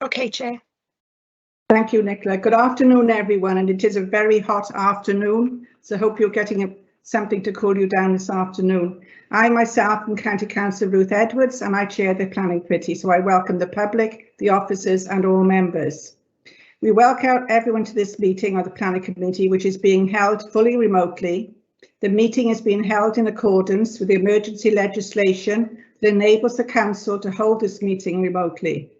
Okay, Chair. Thank you, Nicola. Good afternoon, everyone, and it is a very hot afternoon, so I hope you're getting something to cool you down this afternoon. I myself am County Councillor Ruth Edwards, and I chair the Planning Committee, so I welcome the public, the officers and all members. We welcome everyone to this meeting of the Planning Committee, which is being held fully remotely. The meeting is being held in accordance with the emergency legislation that enables the Council to hold this meeting remotely.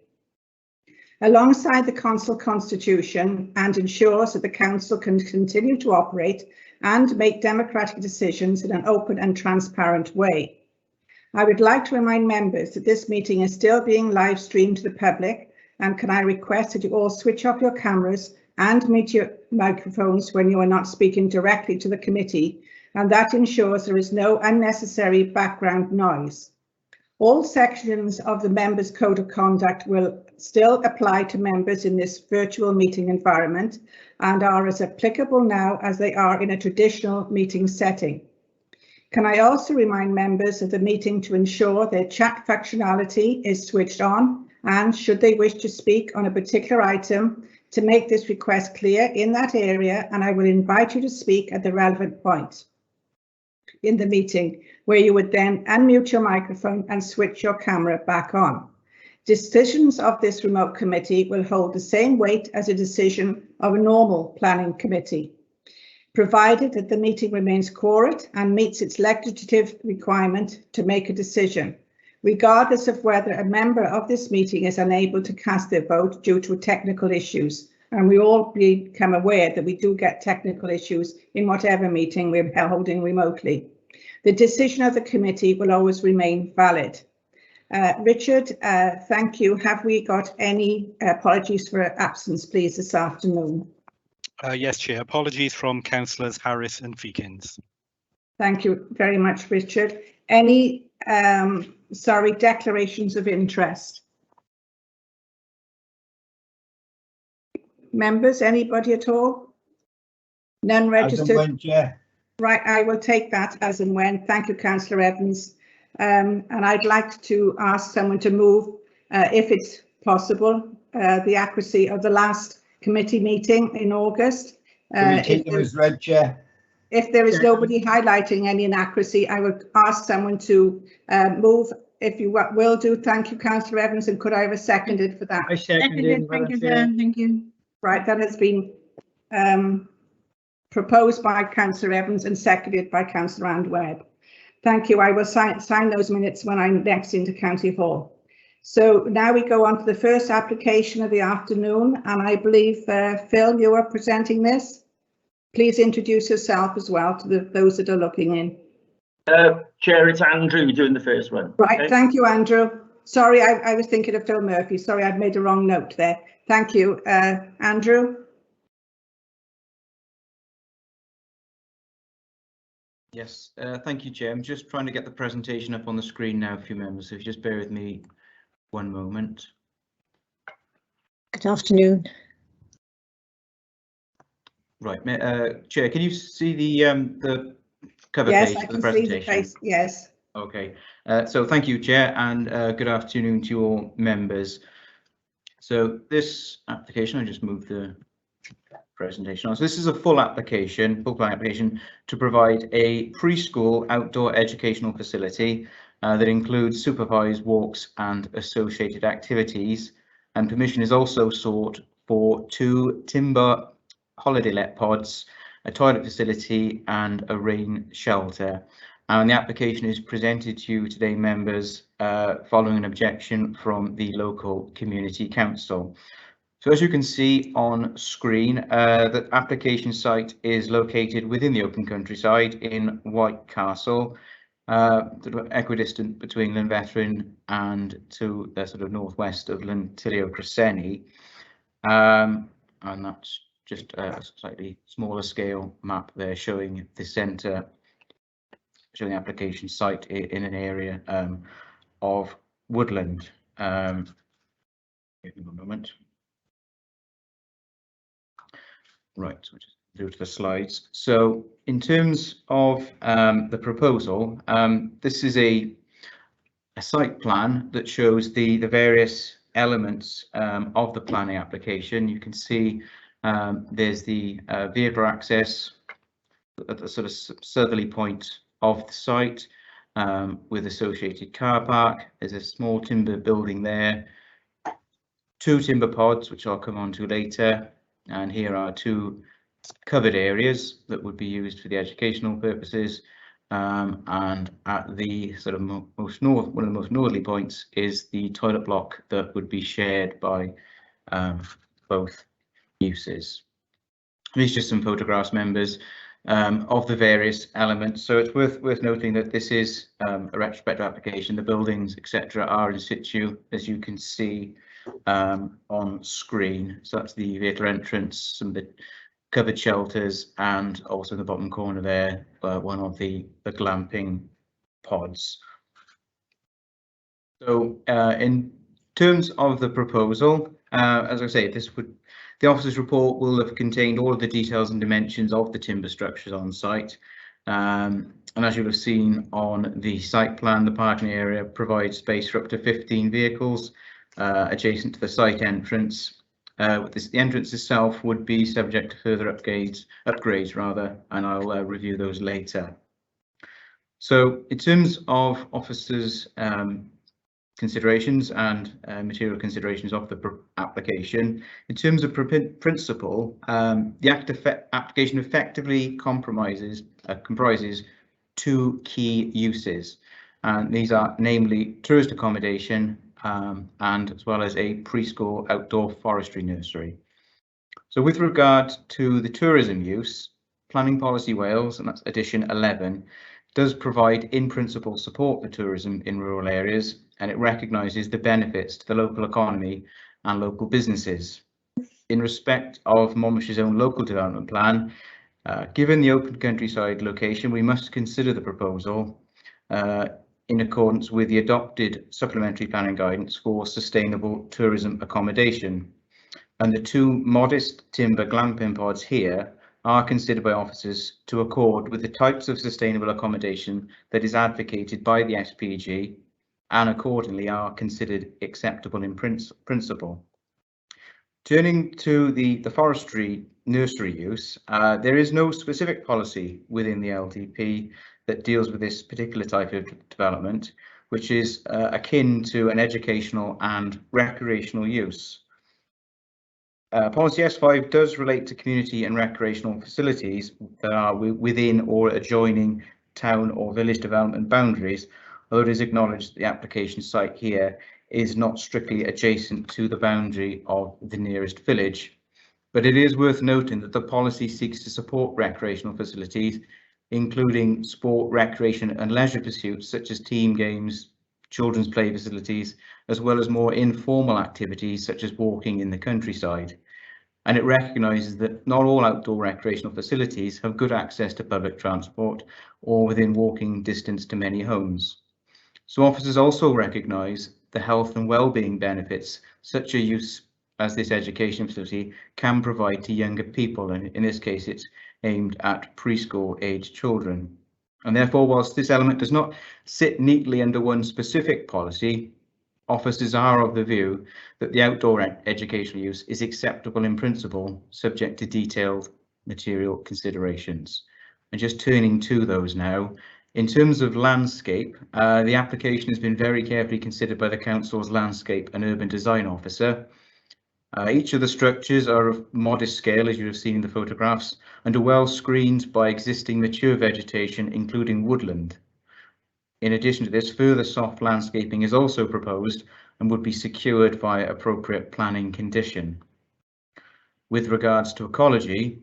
Alongside the Council Constitution and ensures that the Council can continue to operate and make democratic decisions in an open and transparent way. I would like to remind members that this meeting is still being live streamed to the public, and can I request that you all switch off your cameras and mute your microphones when you are not speaking directly to the committee, and that ensures there is no unnecessary background noise. All sections of the Members' Code of Conduct will still apply to members in this virtual meeting environment and are as applicable now as they are in a traditional meeting setting. Can I also remind members of the meeting to ensure their chat functionality is switched on, and should they wish to speak on a particular item, to make this request clear in that area, and I will invite you to speak at the relevant point in the meeting, where you would then unmute your microphone and switch your camera back on. Decisions of this remote committee will hold the same weight as a decision of a normal planning committee, provided that the meeting remains quorate and meets its legislative requirement to make a decision, regardless of whether a member of this meeting is unable to cast their vote due to technical issues. And we all become aware that we do get technical issues in whatever meeting we're holding remotely. The decision of the committee will always remain valid. Richard, thank you. Have we got any apologies for absence, please, this afternoon? Yes, Chair. Apologies from Councillors Harris and Feakins. Thank you very much, Richard. Any, declarations of interest? Members, anybody at all? None registered? As and when, Chair. Right, I will take that as and when. Thank you, Councillor Evans. And I'd like to ask someone to move, if it's possible, the accuracy of the last committee meeting in August. Take them as read, Chair. If there is nobody highlighting any inaccuracy, I would ask someone to move. If you will do, thank you, Councillor Evans, and could I have a seconded for that? I seconded. Thank you, Chair. Thank you. Right, that has been proposed by Councillor Evans and seconded by Councillor Anne Webb. Thank you. I will sign those minutes when I'm next into County Hall. So now we go on to the first application of the afternoon, and I believe, Phil, you are presenting this. Please introduce yourself as well to those that are looking in. Chair, it's Andrew doing the first one. Right, okay. Thank you, Andrew. Sorry, I was thinking of Phil Murphy. Sorry, I'd made a wrong note there. Thank you. Andrew? Yes, thank you, Chair. I'm just trying to get the presentation up on the screen now, a few members, so if you just bear with me one moment. Good afternoon. Right, Chair, can you see the cover Yes, page I for the can presentation? see the face. Yes. Okay, so thank you, Chair, and good afternoon to all members. So this application, I just moved the presentation on. So this is a full plan application to provide a preschool outdoor educational facility that includes supervised walks and associated activities, and permission is also sought for 2 timber holiday let pods, a toilet facility and a rain shelter. And the application is presented to you today, members, following an objection from the local community council. So as you can see on screen, the application site is located within the open countryside in White Castle, sort of equidistant between Llanfethryn and to the sort of northwest of Llantillio Cresceni. And that's just a slightly smaller scale map there showing the centre, showing the application site in an area of woodland. Give me a moment. Right, so just go to the slides. So in terms of the proposal, this is a site plan that shows the various elements of the planning application. You can see there's the vehicle access at the sort of southerly point of the site with associated car park. There's a small timber building there, 2 timber pods, which I'll come on to later, and here are 2 covered areas that would be used for the educational purposes. And at the sort of one of the most northerly points is the toilet block that would be shared by both uses. These are just some photographs, members, of the various elements. So it's worth noting that this is a retrospective application. The buildings, etc., are in situ, as you can see on screen. So that's the vehicle entrance, some of the covered shelters, and also in the bottom corner there, one of the glamping pods. So in terms of the proposal, as I say, the officer's report will have contained all of the details and dimensions of the timber structures on site. And as you'll have seen on the site plan, the parking area provides space for up to 15 vehicles adjacent to the site entrance. The entrance itself would be subject to further upgrades rather, and I'll review those later. So in terms of officers' considerations and material considerations of the application, in terms of principle, the application effectively comprises 2 key uses, and these are namely tourist accommodation and as well as a preschool outdoor forestry nursery. So with regard to the tourism use, Planning Policy Wales, and that's edition 11, does provide in principle support for tourism in rural areas, and it recognises the benefits to the local economy and local businesses. In respect of Monmouthshire's own local development plan, given the open countryside location, we must consider the proposal in accordance with the adopted supplementary planning guidance for sustainable tourism accommodation. And the 2 modest timber glamping pods here are considered by officers to accord with the types of sustainable accommodation that is advocated by the SPG, and accordingly are considered acceptable in principle. Turning to the forestry nursery use, there is no specific policy within the LDP that deals with this particular type of development, which is akin to an educational and recreational use. Policy S5 does relate to community and recreational facilities that are within or adjoining town or village development boundaries, although it is acknowledged the application site here is not strictly adjacent to the boundary of the nearest village. But it is worth noting that the policy seeks to support recreational facilities, including sport, recreation and leisure pursuits such as team games, children's play facilities, as well as more informal activities such as walking in the countryside. And it recognises that not all outdoor recreational facilities have good access to public transport or within walking distance to many homes. So officers also recognise the health and well-being benefits such a use as this education facility can provide to younger people, and in this case it's aimed at preschool age children. And therefore, whilst this element does not sit neatly under one specific policy, officers are of the view that the outdoor educational use is acceptable in principle, subject to detailed material considerations. And just turning to those now, in terms of landscape, the application has been very carefully considered by the Council's Landscape and Urban Design Officer. Each of the structures are of modest scale, as you have seen in the photographs, and are well screened by existing mature vegetation, including woodland. In addition to this, further soft landscaping is also proposed and would be secured via appropriate planning condition. With regards to ecology,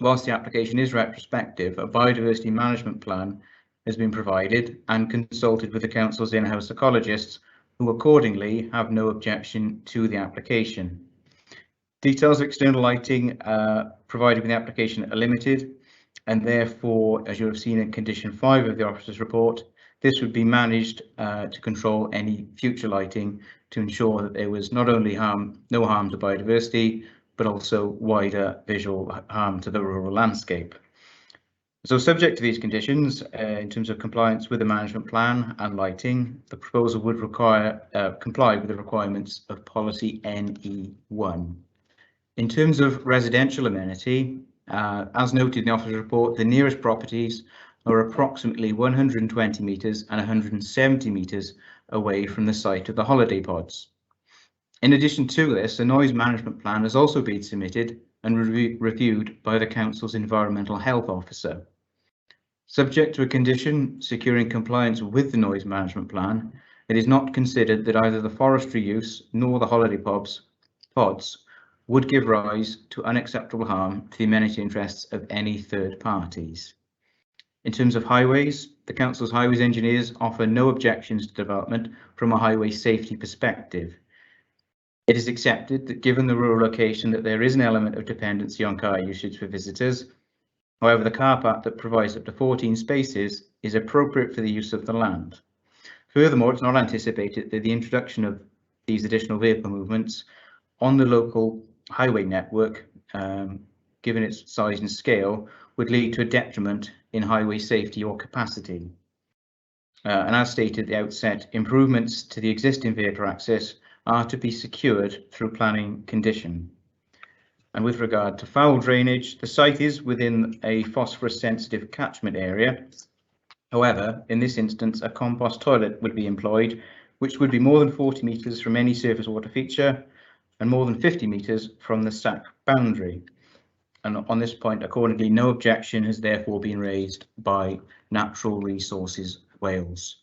whilst the application is retrospective, a biodiversity management plan has been provided and consulted with the Council's in-house ecologists, who accordingly have no objection to the application. Details of external lighting provided with the application are limited, and therefore, as you have seen in condition 5 of the officer's report, this would be managed to control any future lighting to ensure that there was not only no harm to biodiversity, but also wider visual harm to the rural landscape. So subject to these conditions, in terms of compliance with the management plan and lighting, the proposal would comply with the requirements of policy NE1. In terms of residential amenity, as noted in the officer's report, the nearest properties are approximately 120 metres and 170 metres away from the site of the holiday pods. In addition to this, a noise management plan has also been submitted and reviewed by the Council's Environmental Health Officer. Subject to a condition securing compliance with the noise management plan, it is not considered that either the forestry use nor the holiday pods would give rise to unacceptable harm to the amenity interests of any third parties. In terms of highways, the Council's highways engineers offer no objections to development from a highway safety perspective. It is accepted that given the rural location that there is an element of dependency on car usage for visitors. However, the car park that provides up to 14 spaces is appropriate for the use of the land. Furthermore, it's not anticipated that the introduction of these additional vehicle movements on the local highway network, given its size and scale, would lead to a detriment in highway safety or capacity. And as stated at the outset, improvements to the existing vehicle access are to be secured through planning condition. And with regard to foul drainage, the site is within a phosphorus sensitive catchment area. However, in this instance, a compost toilet would be employed, which would be more than 40 metres from any surface water feature and more than 50 metres from the SAC boundary. And on this point, accordingly, no objection has therefore been raised by Natural Resources Wales.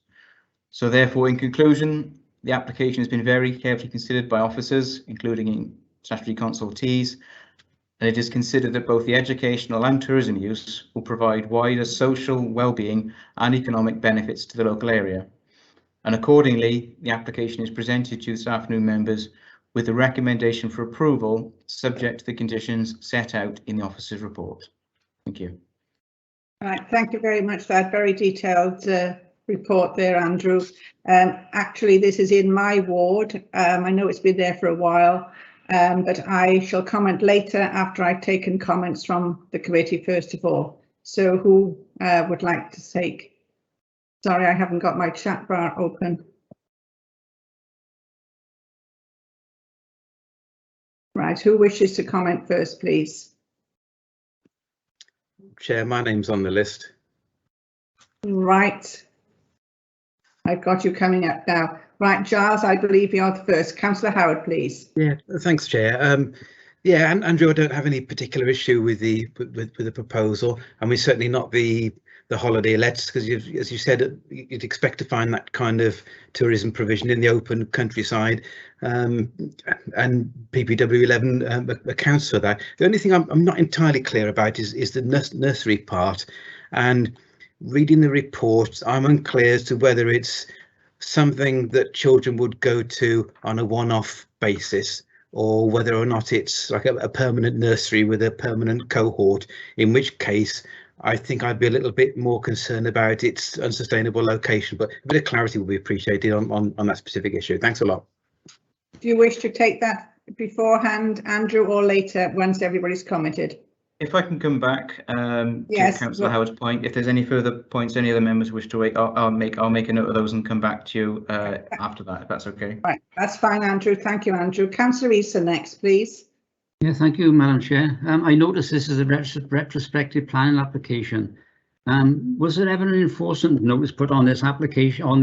So therefore, in conclusion, the application has been very carefully considered by officers, including statutory consultees, and it is considered that both the educational and tourism use will provide wider social well-being and economic benefits to the local area. And accordingly, the application is presented to this afternoon members with a recommendation for approval subject to the conditions set out in the officer's report. Thank you. Right, thank you very much for that very detailed report there, Andrew. Actually, this is in my ward. I know it's been there for a while, but I shall comment later after I've taken comments from the committee first of all. So who would like to take? Sorry, I haven't got my chat bar open. Right, who wishes to comment first, please? Chair, my name's on the list. Right. I've got you coming up now. Right, Giles, I believe you're the first. Councillor Howard, please. Yeah, thanks, Chair. Yeah, and Andrew, I don't have any particular issue with the proposal, and we're certainly not the holiday lets, because as you said, you'd expect to find that kind of tourism provision in the open countryside, and PPW 11 accounts for that. The only thing I'm not entirely clear about is the nursery part, and reading the report, I'm unclear as to whether it's something that children would go to on a one-off basis, or whether or not it's like a permanent nursery with a permanent cohort, in which case I think I'd be a little bit more concerned about its unsustainable location, but a bit of clarity will be appreciated on that specific issue. Thanks a lot. Do you wish to take that beforehand, Andrew, or later once everybody's commented? If I can come back Yes, to Councillor Howard's point, if there's any further points any other members wish to make, I'll make a note of those and come back to you after that, if that's okay. Right, that's fine, Andrew. Thank you, Andrew. Councillor Eason next, please. Yeah, thank you, Madam Chair. I noticed this is a retrospective planning application. Was there ever an enforcement notice put on this application, on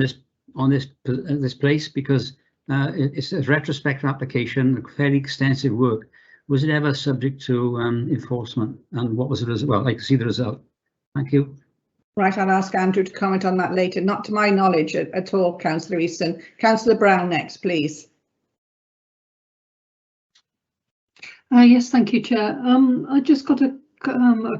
this place? Because it's a retrospective application, fairly extensive work. Was it ever subject to enforcement, and what was the result? Well, I'd like to see the result. Thank you. Right, I'll ask Andrew to comment on that later. Not to my knowledge at all, Councillor Easton. Councillor Brown next, please. Yes, thank you, Chair. I just got a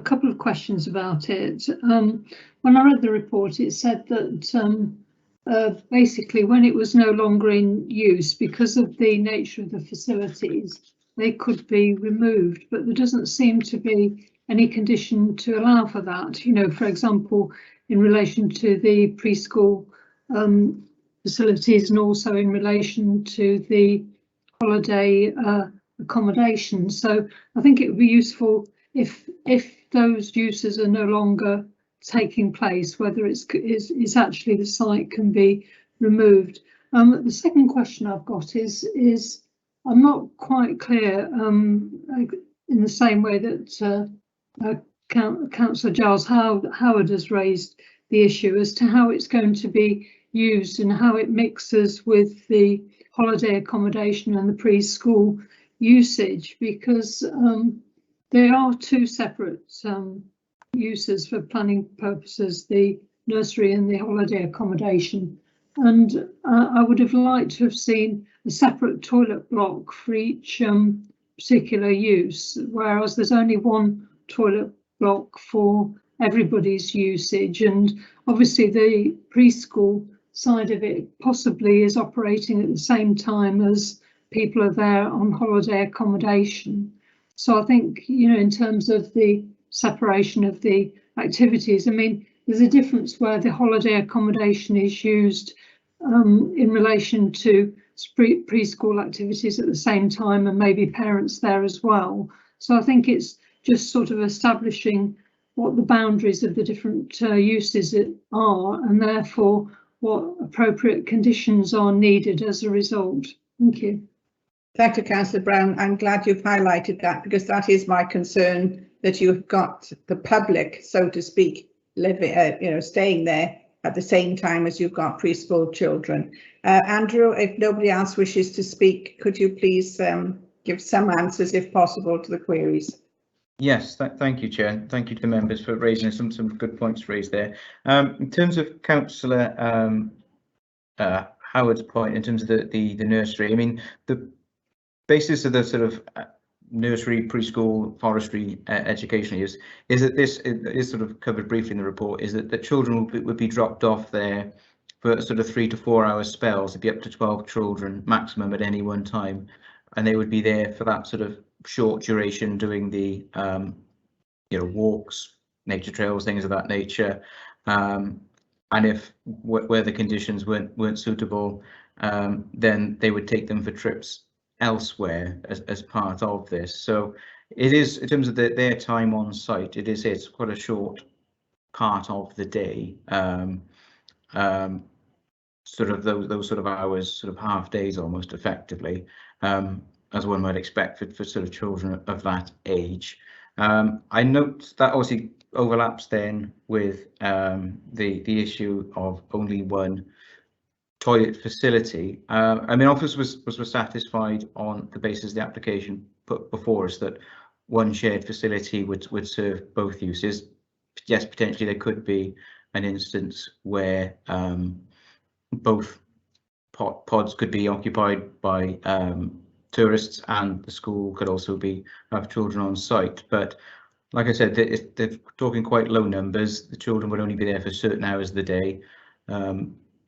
couple of questions about it. When I read the report, it said that basically when it was no longer in use, because of the nature of the facilities, they could be removed, but there doesn't seem to be any condition to allow for that. You know, for example, in relation to the preschool facilities and also in relation to the holiday accommodation. So I think it would be useful if those uses are no longer taking place, whether it's actually the site can be removed. The second question I've got is I'm not quite clear in the same way that Councillor Giles Howard has raised the issue as to how it's going to be used and how it mixes with the holiday accommodation and the preschool usage, because they are two separate uses for planning purposes, the nursery and the holiday accommodation. And I would have liked to have seen a separate toilet block for each particular use, whereas there's only one toilet block for everybody's usage. And obviously the preschool side of it possibly is operating at the same time as people are there on holiday accommodation. So I think, you know, in terms of the separation of the activities, I mean, there's a difference where the holiday accommodation is used in relation to preschool activities at the same time, and maybe parents there as well. So I think it's just sort of establishing what the boundaries of the different uses are, and therefore what appropriate conditions are needed as a result. Thank you. Thank you, Councillor Brown. I'm glad you've highlighted that, because that is my concern, that you've got the public, so to speak, living, you know, staying there at the same time as you've got preschool children. Andrew, if nobody else wishes to speak, could you please give some answers, if possible, to the queries? Yes, thank you, Chair. Thank you to the members for raising some good points raised there. In terms of Councillor Howard's point, in terms of the nursery, I mean, the basis of the sort of nursery, preschool, forestry education is that this is sort of covered briefly in the report, is that the children would be dropped off there for sort of 3 to 4 hour spells. It'd be up to 12 children maximum at any one time, and they would be there for that sort of short duration doing the you know, walks, nature trails, things of that nature. And if where the conditions weren't suitable, then they would take them for trips elsewhere as part of this. So it is, in terms of their time on site, it's quite a short part of the day. Sort of those sort of hours, sort of half days almost effectively, as one might expect for sort of children of that age. I note that obviously overlaps then with the issue of only one toilet facility. I mean, office was satisfied on the basis of the application put before us that one shared facility would serve both uses. Yes, potentially there could be an instance where both pods could be occupied by tourists, and the school could also have children on site. But like I said, they're talking quite low numbers. The children would only be there for certain hours of the day.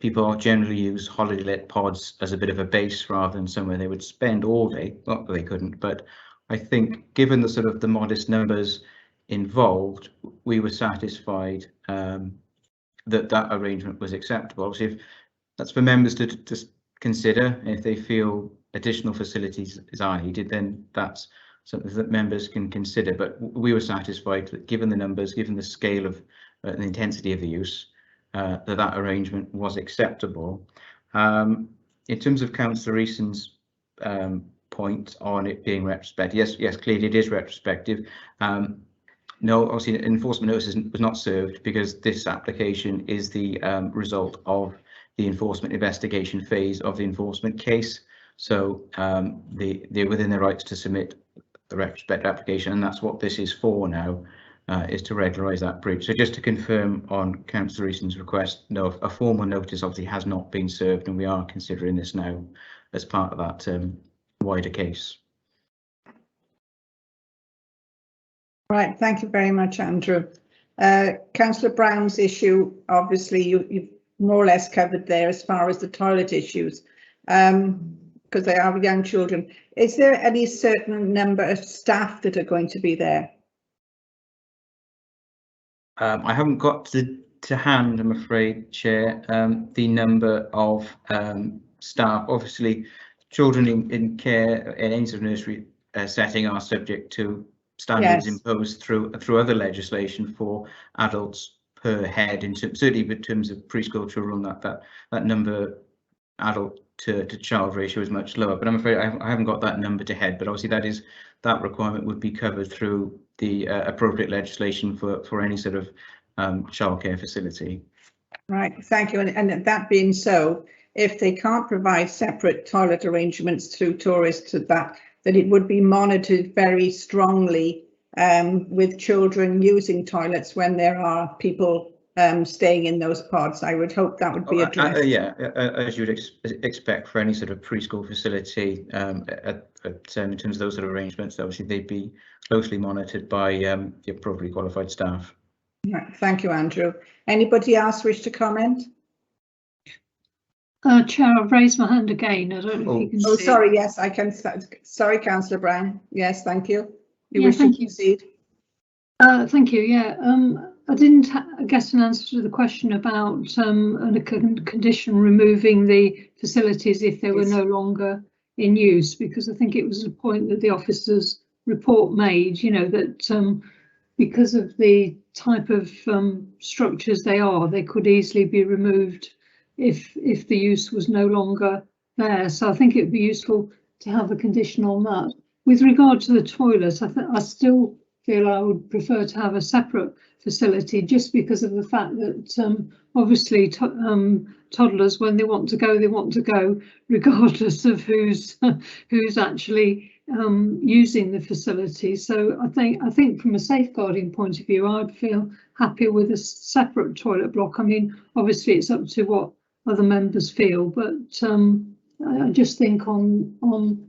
People generally use holiday let pods as a bit of a base rather than somewhere they would spend all day. Not that they couldn't, but I think given the sort of the modest numbers involved, we were satisfied that arrangement was acceptable. Obviously, if that's for members to consider, if they feel additional facilities are needed, then that's something that members can consider. But we were satisfied that given the numbers, given the scale of the intensity of the use, that arrangement was acceptable. In terms of Councillor Eason's point on it being retrospective, yes, clearly it is retrospective. No, obviously an enforcement notice was not served because this application is the result of the enforcement investigation phase of the enforcement case. So they're within their rights to submit the retrospective application, and that's what this is for now, is to regularise that breach. So just to confirm on Councillor Eason's request, no, a formal notice obviously has not been served, and we are considering this now as part of that wider case. Right, thank you very much, Andrew. Councillor Brown's issue, obviously you've more or less covered there as far as the toilet issues, because they are young children. Is there any certain number of staff that are going to be there? I haven't got to hand, I'm afraid, Chair, the number of staff. Obviously, children in care in any sort of nursery setting are subject to standards Yes. imposed through other legislation for adults per head, certainly in terms of preschool children, that number adult to child ratio is much lower, but I'm afraid I haven't got that number to head. But obviously that requirement would be covered through the appropriate legislation for any sort of childcare facility. Right, thank you. And that being so, if they can't provide separate toilet arrangements through tourists, that it would be monitored very strongly with children using toilets when there are people staying in those pods. I would hope that would be addressed. Yeah, as you would expect for any sort of preschool facility, in terms of those sort of arrangements, obviously they'd be closely monitored by the appropriately qualified staff. Right, thank you, Andrew. Anybody else wish to comment? Chair, I've raised my hand again. I don't know if you can see. Oh, sorry, yes, I can. Sorry, Councillor Brown. Yes, thank you. You Yeah, wish to thank you. proceed? Thank you. Yeah, I didn't get an answer to the question about a condition removing the facilities if they were no longer in use, because I think it was a point that the officer's report made, you know, that because of the type of structures they could easily be removed if the use was no longer there. So I think it would be useful to have a condition on that. With regard to the toilet, I still feel I would prefer to have a separate facility, just because of the fact that obviously toddlers, when they want to go regardless of who's actually using the facility. So I think from a safeguarding point of view, I'd feel happy with a separate toilet block. I mean, obviously it's up to what other members feel, but I just think on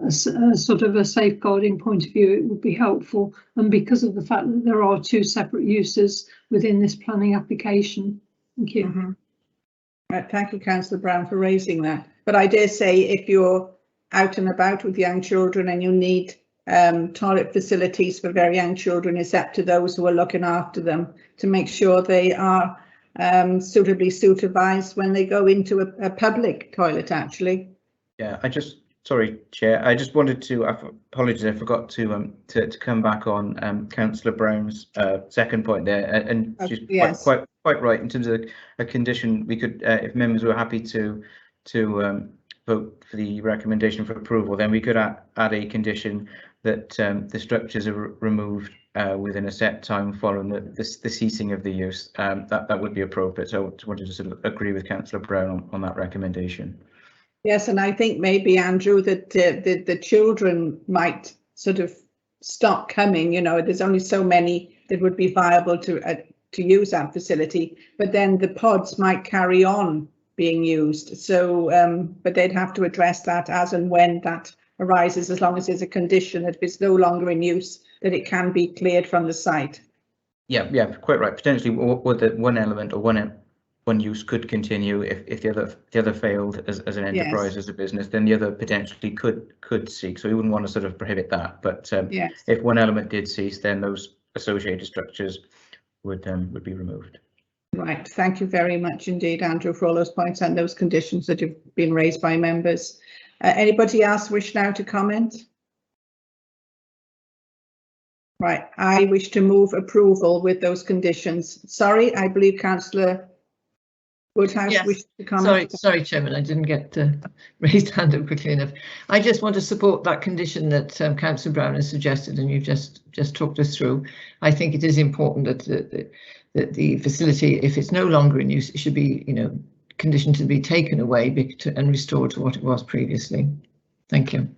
a sort of a safeguarding point of view, it would be helpful, and because of the fact that there are two separate uses within this planning application. Thank you. Mm-hmm. Right, thank you, Councillor Brown, for raising that. But I dare say if you're out and about with young children and you need toilet facilities for very young children, it's up to those who are looking after them to make sure they are suitably supervised when they go into a public toilet, actually. Yeah, sorry, Chair. I just wanted to apologize. I forgot to come back on Councillor Brown's second point there, and she's yes. quite right in terms of a condition. We could, if members were happy to vote for the recommendation for approval, then we could add a condition that the structures are removed within a set time following the ceasing of the use. That would be appropriate. So I just wanted to sort of agree with Councillor Brown on that recommendation. Yes, and I think maybe, Andrew, that the children might sort of stop coming. You know, there's only so many that would be viable to use that facility, but then the pods might carry on being used. So, but they'd have to address that as and when that arises, as long as there's a condition that if it's no longer in use, that it can be cleared from the site. Yeah, quite right. Potentially, one element or one use could continue if the other failed as an enterprise, yes, as a business, then the other potentially could seek. So we wouldn't want to sort of prohibit that. But yes, if one element did cease, then those associated structures would be removed. Right. Thank you very much indeed, Andrew, for all those points and those conditions that have been raised by members. Anybody else wish now to comment? Right. I wish to move approval with those conditions. Sorry, I believe Councillor Woodhouse, yes, wished to comment. Sorry, Chairman, I didn't get raised hand up quickly enough. I just want to support that condition that Councillor Brown has suggested, and you've just talked us through. I think it is important that the facility, if it's no longer in use, it should be, you know, conditioned to be taken away and restored to what it was previously. Thank you.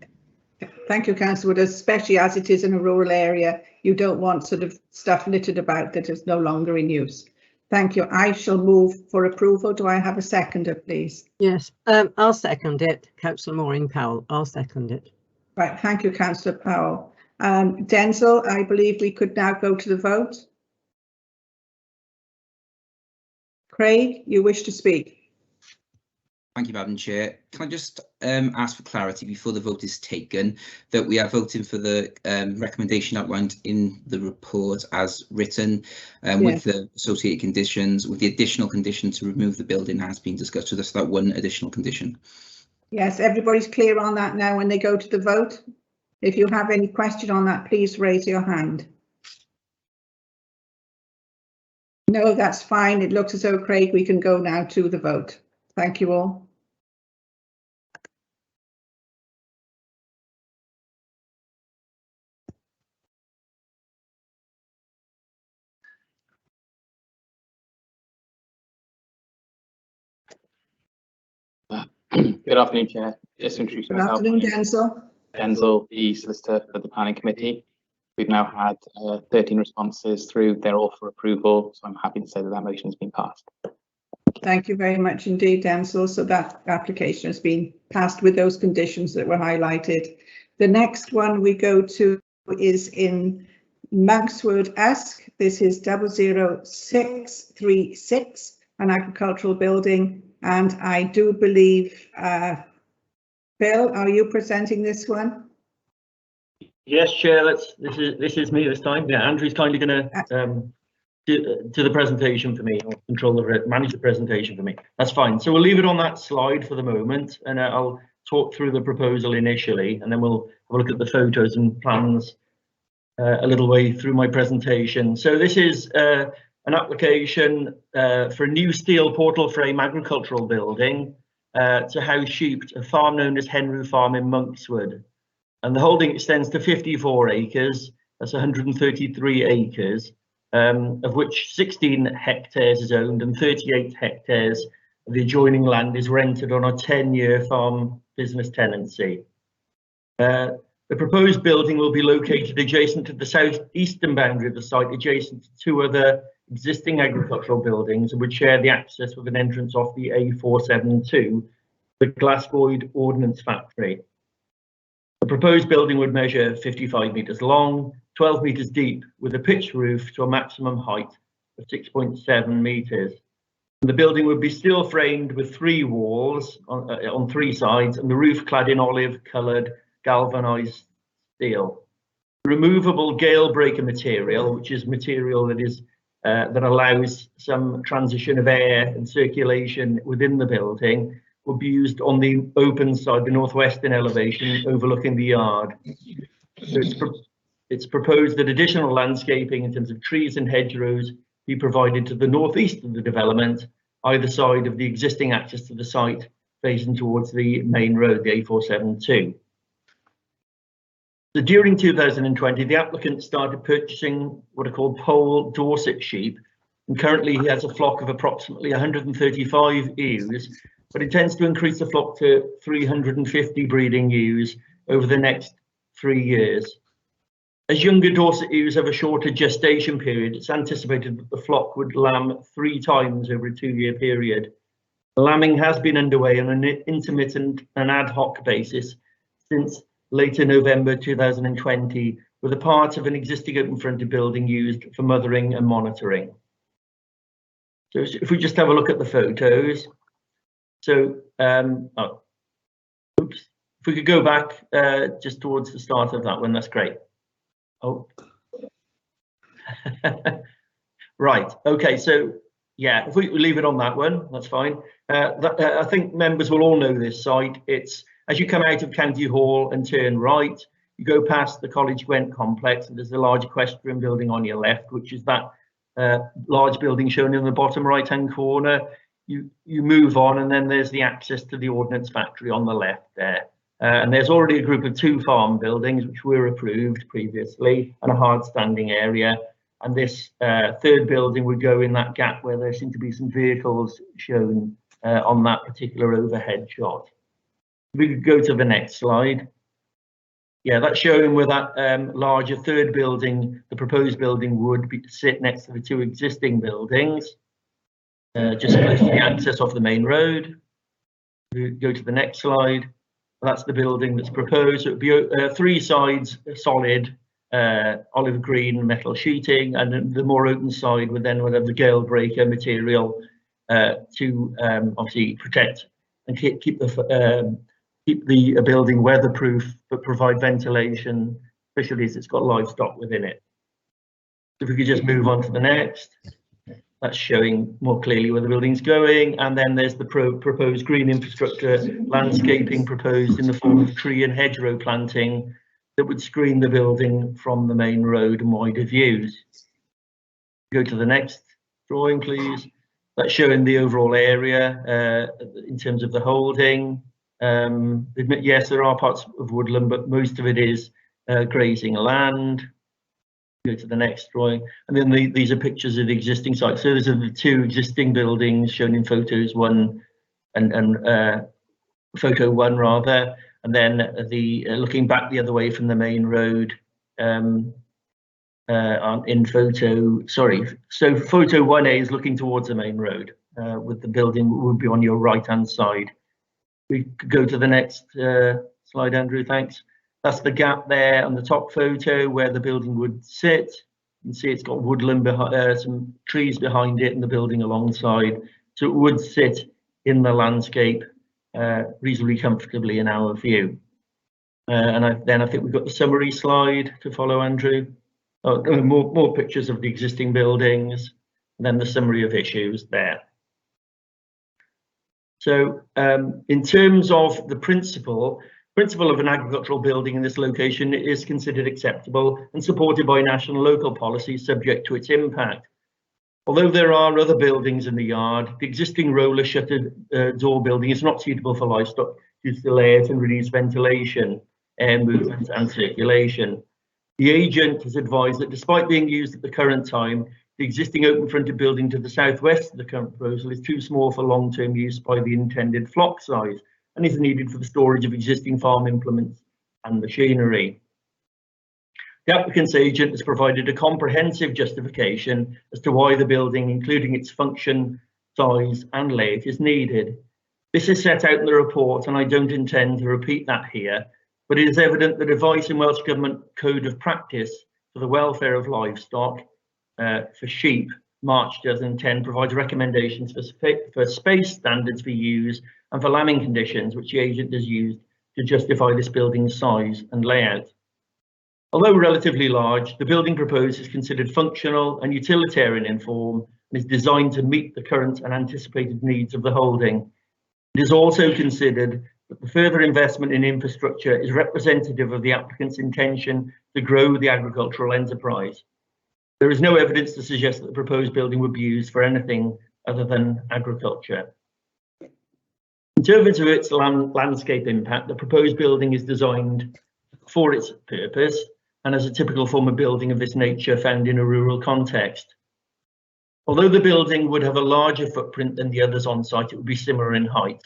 Thank you, Councillor Wood. Especially as it is in a rural area, you don't want sort of stuff littered about that is no longer in use. Thank you. I shall move for approval. Do I have a seconder, please? Yes, I'll second it. Councillor Maureen Powell, I'll second it. Right, thank you, Councillor Powell. Denzel, I believe we could now go to the vote. Craig, you wish to speak? Thank you, Madam Chair. Can I just ask for clarity before the vote is taken that we are voting for the recommendation outlined in the report as written, yes, with the associated conditions, with the additional condition to remove the building has been discussed. So that's that one additional condition. Yes, everybody's clear on that now when they go to the vote. If you have any question on that, please raise your hand. No, that's fine. It looks as though, Craig, we can go now to the vote. Thank you all. Good afternoon, Chair. Just to introduce myself. Good afternoon, Denzel. Denzel, the solicitor for the planning committee. We've now had 13 responses through. They're all for approval, so I'm happy to say that that motion has been passed. Thank you very much indeed, Denzel. So that application has been passed with those conditions that were highlighted. The next one we go to is in Monkswood-esque. This is 00636, an agricultural building. And I do believe, Bill, are you presenting this one? Yes, Chair. This is me this time. Yeah, Andrew's kindly going to do the presentation for me, or manage the presentation for me. That's fine. So we'll leave it on that slide for the moment, and I'll talk through the proposal initially, and then we'll have a look at the photos and plans a little way through my presentation. So this is an application for a new steel portal frame agricultural building to house sheep, a farm known as Henry Farm in Monkswood. And the holding extends to 54 acres, that's 133 acres, of which 16 hectares is owned and 38 hectares of the adjoining land is rented on a 10-year farm business tenancy. The proposed building will be located adjacent to the southeastern boundary of the site, adjacent to two other existing agricultural buildings, and would share the access with an entrance off the A472, the Glasgow Ordnance Factory. The proposed building would measure 55 metres long, 12 metres deep, with a pitched roof to a maximum height of 6.7 metres. The building would be steel framed with 3 walls on 3 sides, and the roof clad in olive-coloured galvanised steel. Removable gale breaker material, which is material that is that allows some transition of air and circulation within the building, will be used on the open side, the northwestern elevation overlooking the yard. So it's proposed that additional landscaping in terms of trees and hedgerows be provided to the northeast of the development, either side of the existing access to the site facing towards the main road, the A472. So during 2020, the applicant started purchasing what are called Pole Dorset sheep, and currently he has a flock of approximately 135 ewes, but intends to increase the flock to 350 breeding ewes over the next 3 years. As younger Dorset ewes have a shorter gestation period, it's anticipated that the flock would lamb 3 times over a 2-year period. Lambing has been underway on an intermittent and ad hoc basis since later November 2020, with a part of an existing open-fronted building used for mothering and monitoring. So if we just have a look at the photos. So, oops, if we could go back just towards the start of that one, that's great. Oh, right, okay, so yeah, if we leave it on that one, that's fine. I think members will all know this site. It's as you come out of County Hall and turn right, you go past the College Gwent complex, and there's a large equestrian building on your left, which is that large building shown in the bottom right-hand corner. You move on, and then there's the access to the Ordnance Factory on the left there. And there's already a group of 2 farm buildings which were approved previously, and a hard standing area. And this 3rd building would go in that gap where there seem to be some vehicles shown on that particular overhead shot. We could go to the next slide. Yeah, that's showing where that larger 3rd building, the proposed building, would sit next to the 2 existing buildings, just close to the access off the main road. We go to the next slide. That's the building that's proposed. It would be 3 sides solid olive green metal sheeting, and the more open side would then have the gale breaker material to obviously protect and keep the building weatherproof, but provide ventilation, especially as it's got livestock within it. If we could just move on to the next. That's showing more clearly where the building's going, and then there's the proposed green infrastructure landscaping proposed in the form of tree and hedgerow planting that would screen the building from the main road and wider views. Go to the next drawing, please. That's showing the overall area in terms of the holding. Yes, there are parts of woodland, but most of it is grazing land. Go to the next drawing, and then these are pictures of the existing site. So these are the two existing buildings shown in photos one and photo one rather, and then the looking back the other way from the main road in photo. Sorry, so photo 1A is looking towards the main road, with the building would be on your right hand side. We could go to the next slide, Andrew, thanks. That's the gap there on the top photo where the building would sit. You can see it's got woodland behind, some trees behind it, and the building alongside. So it would sit in the landscape reasonably comfortably in our view. And then I think we've got the summary slide to follow, Andrew. Oh, more pictures of the existing buildings, and then the summary of issues there. So in terms of the principle of an agricultural building in this location is considered acceptable and supported by national and local policies subject to its impact. Although there are other buildings in the yard, the existing roller shuttered door building is not suitable for livestock due to the layout and reduced ventilation, air movement and circulation. The agent has advised that despite being used at the current time, the existing open fronted building to the southwest of the current proposal is too small for long-term use by the intended flock size and is needed for the storage of existing farm implements and machinery. The applicant's agent has provided a comprehensive justification as to why the building, including its function, size and layout, is needed. This is set out in the report and I don't intend to repeat that here, but it is evident that advice in Welsh Government Code of Practice for the Welfare of Livestock for Sheep, March 2010, provides recommendations for space standards for use and for lambing conditions, which the agent has used to justify this building's size and layout. Although relatively large, the building proposed is considered functional and utilitarian in form and is designed to meet the current and anticipated needs of the holding. It is also considered that the further investment in infrastructure is representative of the applicant's intention to grow the agricultural enterprise. There is no evidence to suggest that the proposed building would be used for anything other than agriculture. In terms of its landscape impact, the proposed building is designed for its purpose and as a typical form of building of this nature found in a rural context. Although the building would have a larger footprint than the others on site, it would be similar in height.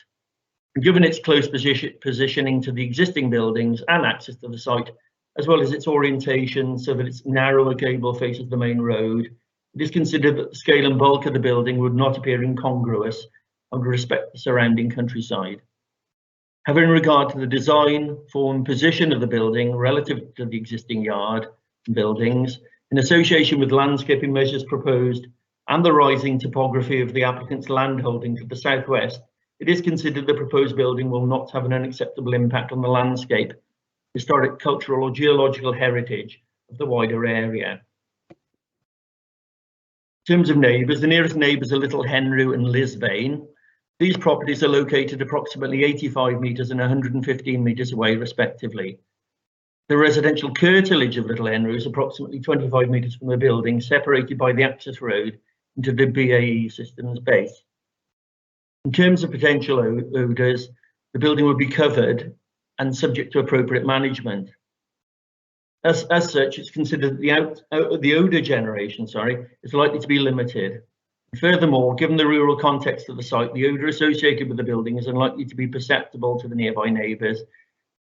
And given its close positioning to the existing buildings and access to the site, as well as its orientation so that its narrower gable faces the main road, it is considered that the scale and bulk of the building would not appear incongruous and would respect the surrounding countryside. Having regard to the design, form, position of the building relative to the existing yard and buildings, in association with landscaping measures proposed and the rising topography of the applicant's landholding to the southwest, it is considered the proposed building will not have an unacceptable impact on the landscape, historic, cultural or geological heritage of the wider area. In terms of neighbours, the nearest neighbours are Little Henry and Lisvane. These properties are located approximately 85 metres and 115 metres away respectively. The residential curtilage of Little Henry is approximately 25 metres from the building, separated by the access road into the BAE system's base. In terms of potential odours, the building would be covered and subject to appropriate management. As such, it's considered that the odour generation, is likely to be limited. Furthermore, given the rural context of the site, the odour associated with the building is unlikely to be perceptible to the nearby neighbours,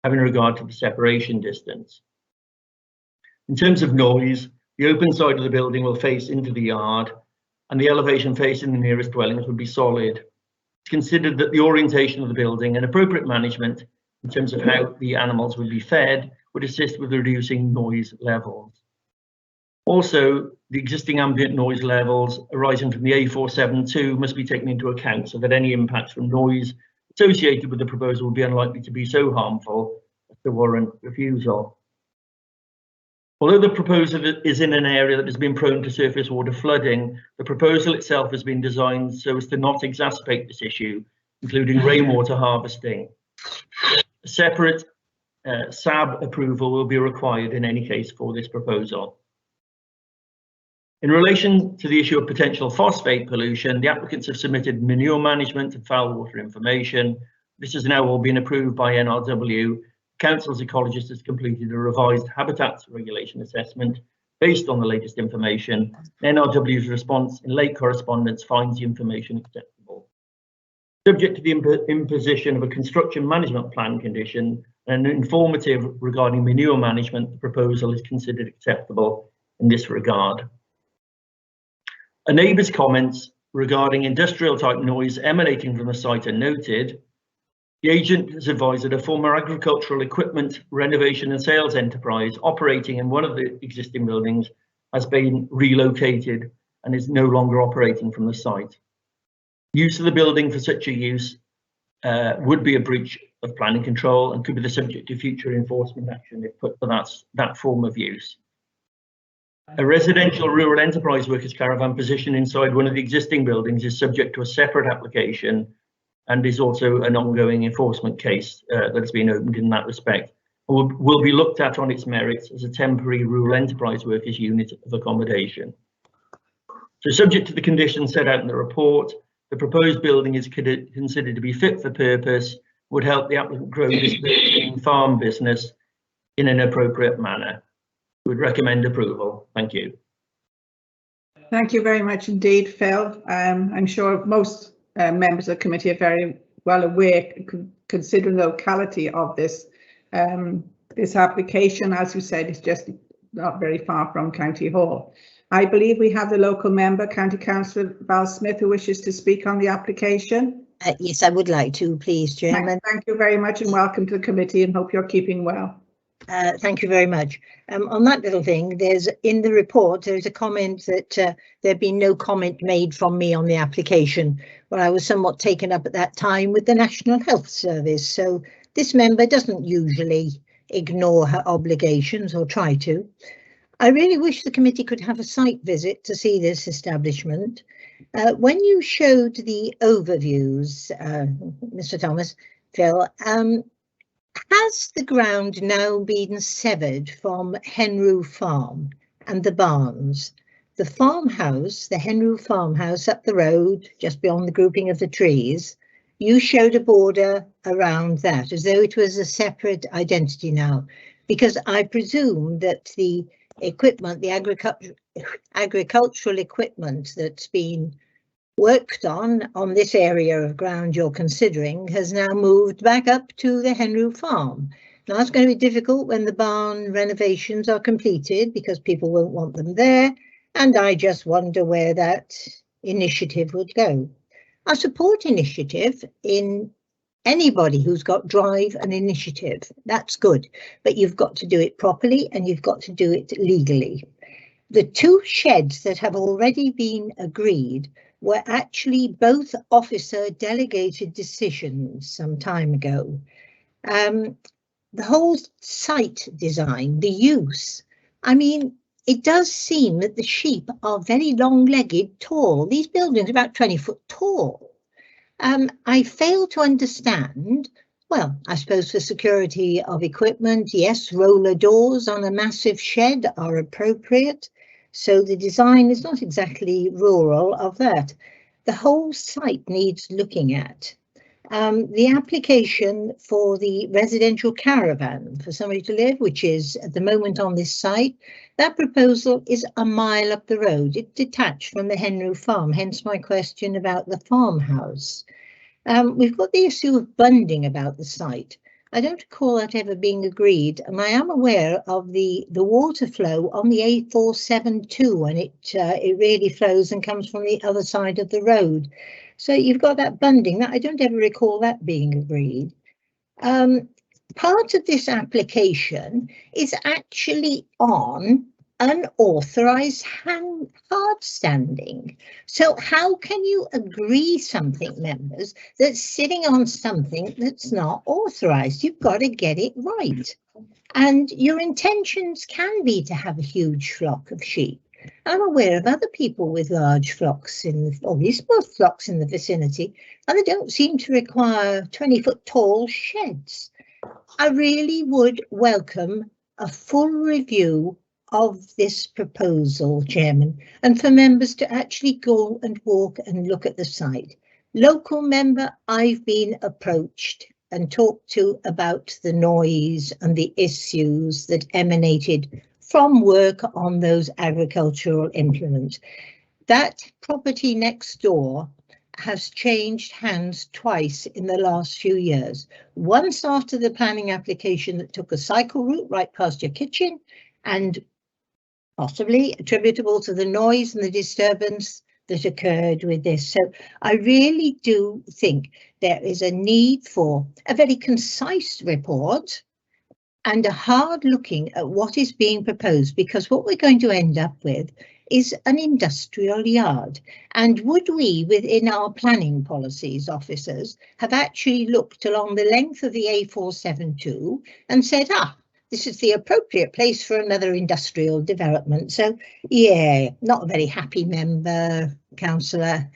having regard to the separation distance. In terms of noise, the open side of the building will face into the yard, and the elevation facing the nearest dwellings would be solid. It's considered that the orientation of the building and appropriate management in terms of how the animals would be fed would assist with reducing noise levels. Also, the existing ambient noise levels arising from the A472 must be taken into account so that any impacts from noise associated with the proposal would be unlikely to be so harmful as to warrant refusal. Although the proposal is in an area that has been prone to surface water flooding, the proposal itself has been designed so as to not exacerbate this issue, including rainwater harvesting. A separate SAB approval will be required in any case for this proposal. In relation to the issue of potential phosphate pollution, the applicants have submitted manure management and foul water information. This has now all been approved by NRW. Council's ecologist has completed a revised habitats regulation assessment based on the latest information. NRW's response in late correspondence finds the information acceptable. Subject to the imposition of a construction management plan condition and informative regarding manure management, the proposal is considered acceptable in this regard. A neighbour's comments regarding industrial type noise emanating from the site are noted. The agent has advised that a former agricultural equipment renovation and sales enterprise operating in one of the existing buildings has been relocated and is no longer operating from the site. Use of the building for such a use would be a breach of planning control and could be the subject to future enforcement action if put for that form of use. A residential rural enterprise workers caravan positioned inside one of the existing buildings is subject to a separate application and is also an ongoing enforcement case that has been opened in that respect. Will be looked at on its merits as a temporary rural enterprise workers unit of accommodation. So subject to the conditions set out in the report, the proposed building is considered to be fit for purpose, would help the applicant grow this farm business in an appropriate manner. Would recommend approval. Thank you. Thank you very much indeed, Phil. I'm sure most members of the committee are very well aware, considering the locality of this this application. As you said, it's just not very far from County Hall. I believe we have the local member, County Councillor Val Smith, who wishes to speak on the application. Yes, I would like to, please, Chairman. Thank you very much and welcome to the committee, and hope you're keeping well. Thank you very much. On that little thing, there's in the report, there's a comment that there'd been no comment made from me on the application. Well, I was somewhat taken up at that time with the National Health Service, so this member doesn't usually ignore her obligations or try to. I really wish the committee could have a site visit to see this establishment. When you showed the overviews, Mr. Thomas, Phil, has the ground now been severed from Henroof Farm and the barns? The farmhouse, the Henroof farmhouse up the road, just beyond the grouping of the trees, you showed a border around that as though it was a separate identity now, because I presume that the equipment, the agricultural equipment that's been worked on this area of ground you're considering has now moved back up to the Henroof farm. Now it's going to be difficult when the barn renovations are completed because people won't want them there, and I just wonder where that initiative would go. I support initiative in anybody who's got drive and initiative. That's good, but you've got to do it properly and you've got to do it legally. The two sheds that have already been agreed were actually both officer delegated decisions some time ago. The whole site design, the use, I mean, it does seem that the sheep are very long-legged, tall. These buildings are about 20 foot tall. I fail to understand, well, I suppose for security of equipment, yes, roller doors on a massive shed are appropriate. So the design is not exactly rural of that. The whole site needs looking at. The application for the residential caravan for somebody to live, which is at the moment on this site, that proposal is a mile up the road. It's detached from the Henroof farm, hence my question about the farmhouse. We've got the issue of bunding about the site. I don't recall that ever being agreed, and I am aware of the water flow on the A472 when it really flows and comes from the other side of the road. So you've got that bunding. That I don't ever recall that being agreed. Part of this application is actually on unauthorised hard standing. So how can you agree something, members, that's sitting on something that's not authorised? You've got to get it right. And your intentions can be to have a huge flock of sheep. I'm aware of other people with large flocks or small flocks in the vicinity, and they don't seem to require 20 foot tall sheds. I really would welcome a full review of this proposal, Chairman, and for members to actually go and walk and look at the site. Local member, I've been approached and talked to about the noise and the issues that emanated from work on those agricultural implements. That property next door has changed hands twice in the last few years. Once after the planning application that took a cycle route right past your kitchen, and possibly attributable to the noise and the disturbance that occurred with this. So I really do think there is a need for a very concise report and a hard looking at what is being proposed, because what we're going to end up with is an industrial yard. And would we, within our planning policies officers, have actually looked along the length of the A472 and said, this is the appropriate place for another industrial development? So, yeah, not a very happy member, councillor.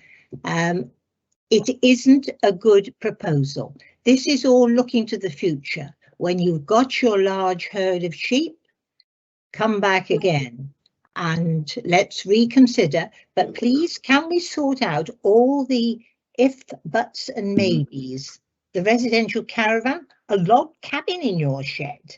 It isn't a good proposal. This is all looking to the future. When you've got your large herd of sheep, come back again and let's reconsider. But please, can we sort out all the if, buts and maybes? The residential caravan, a log cabin in your shed.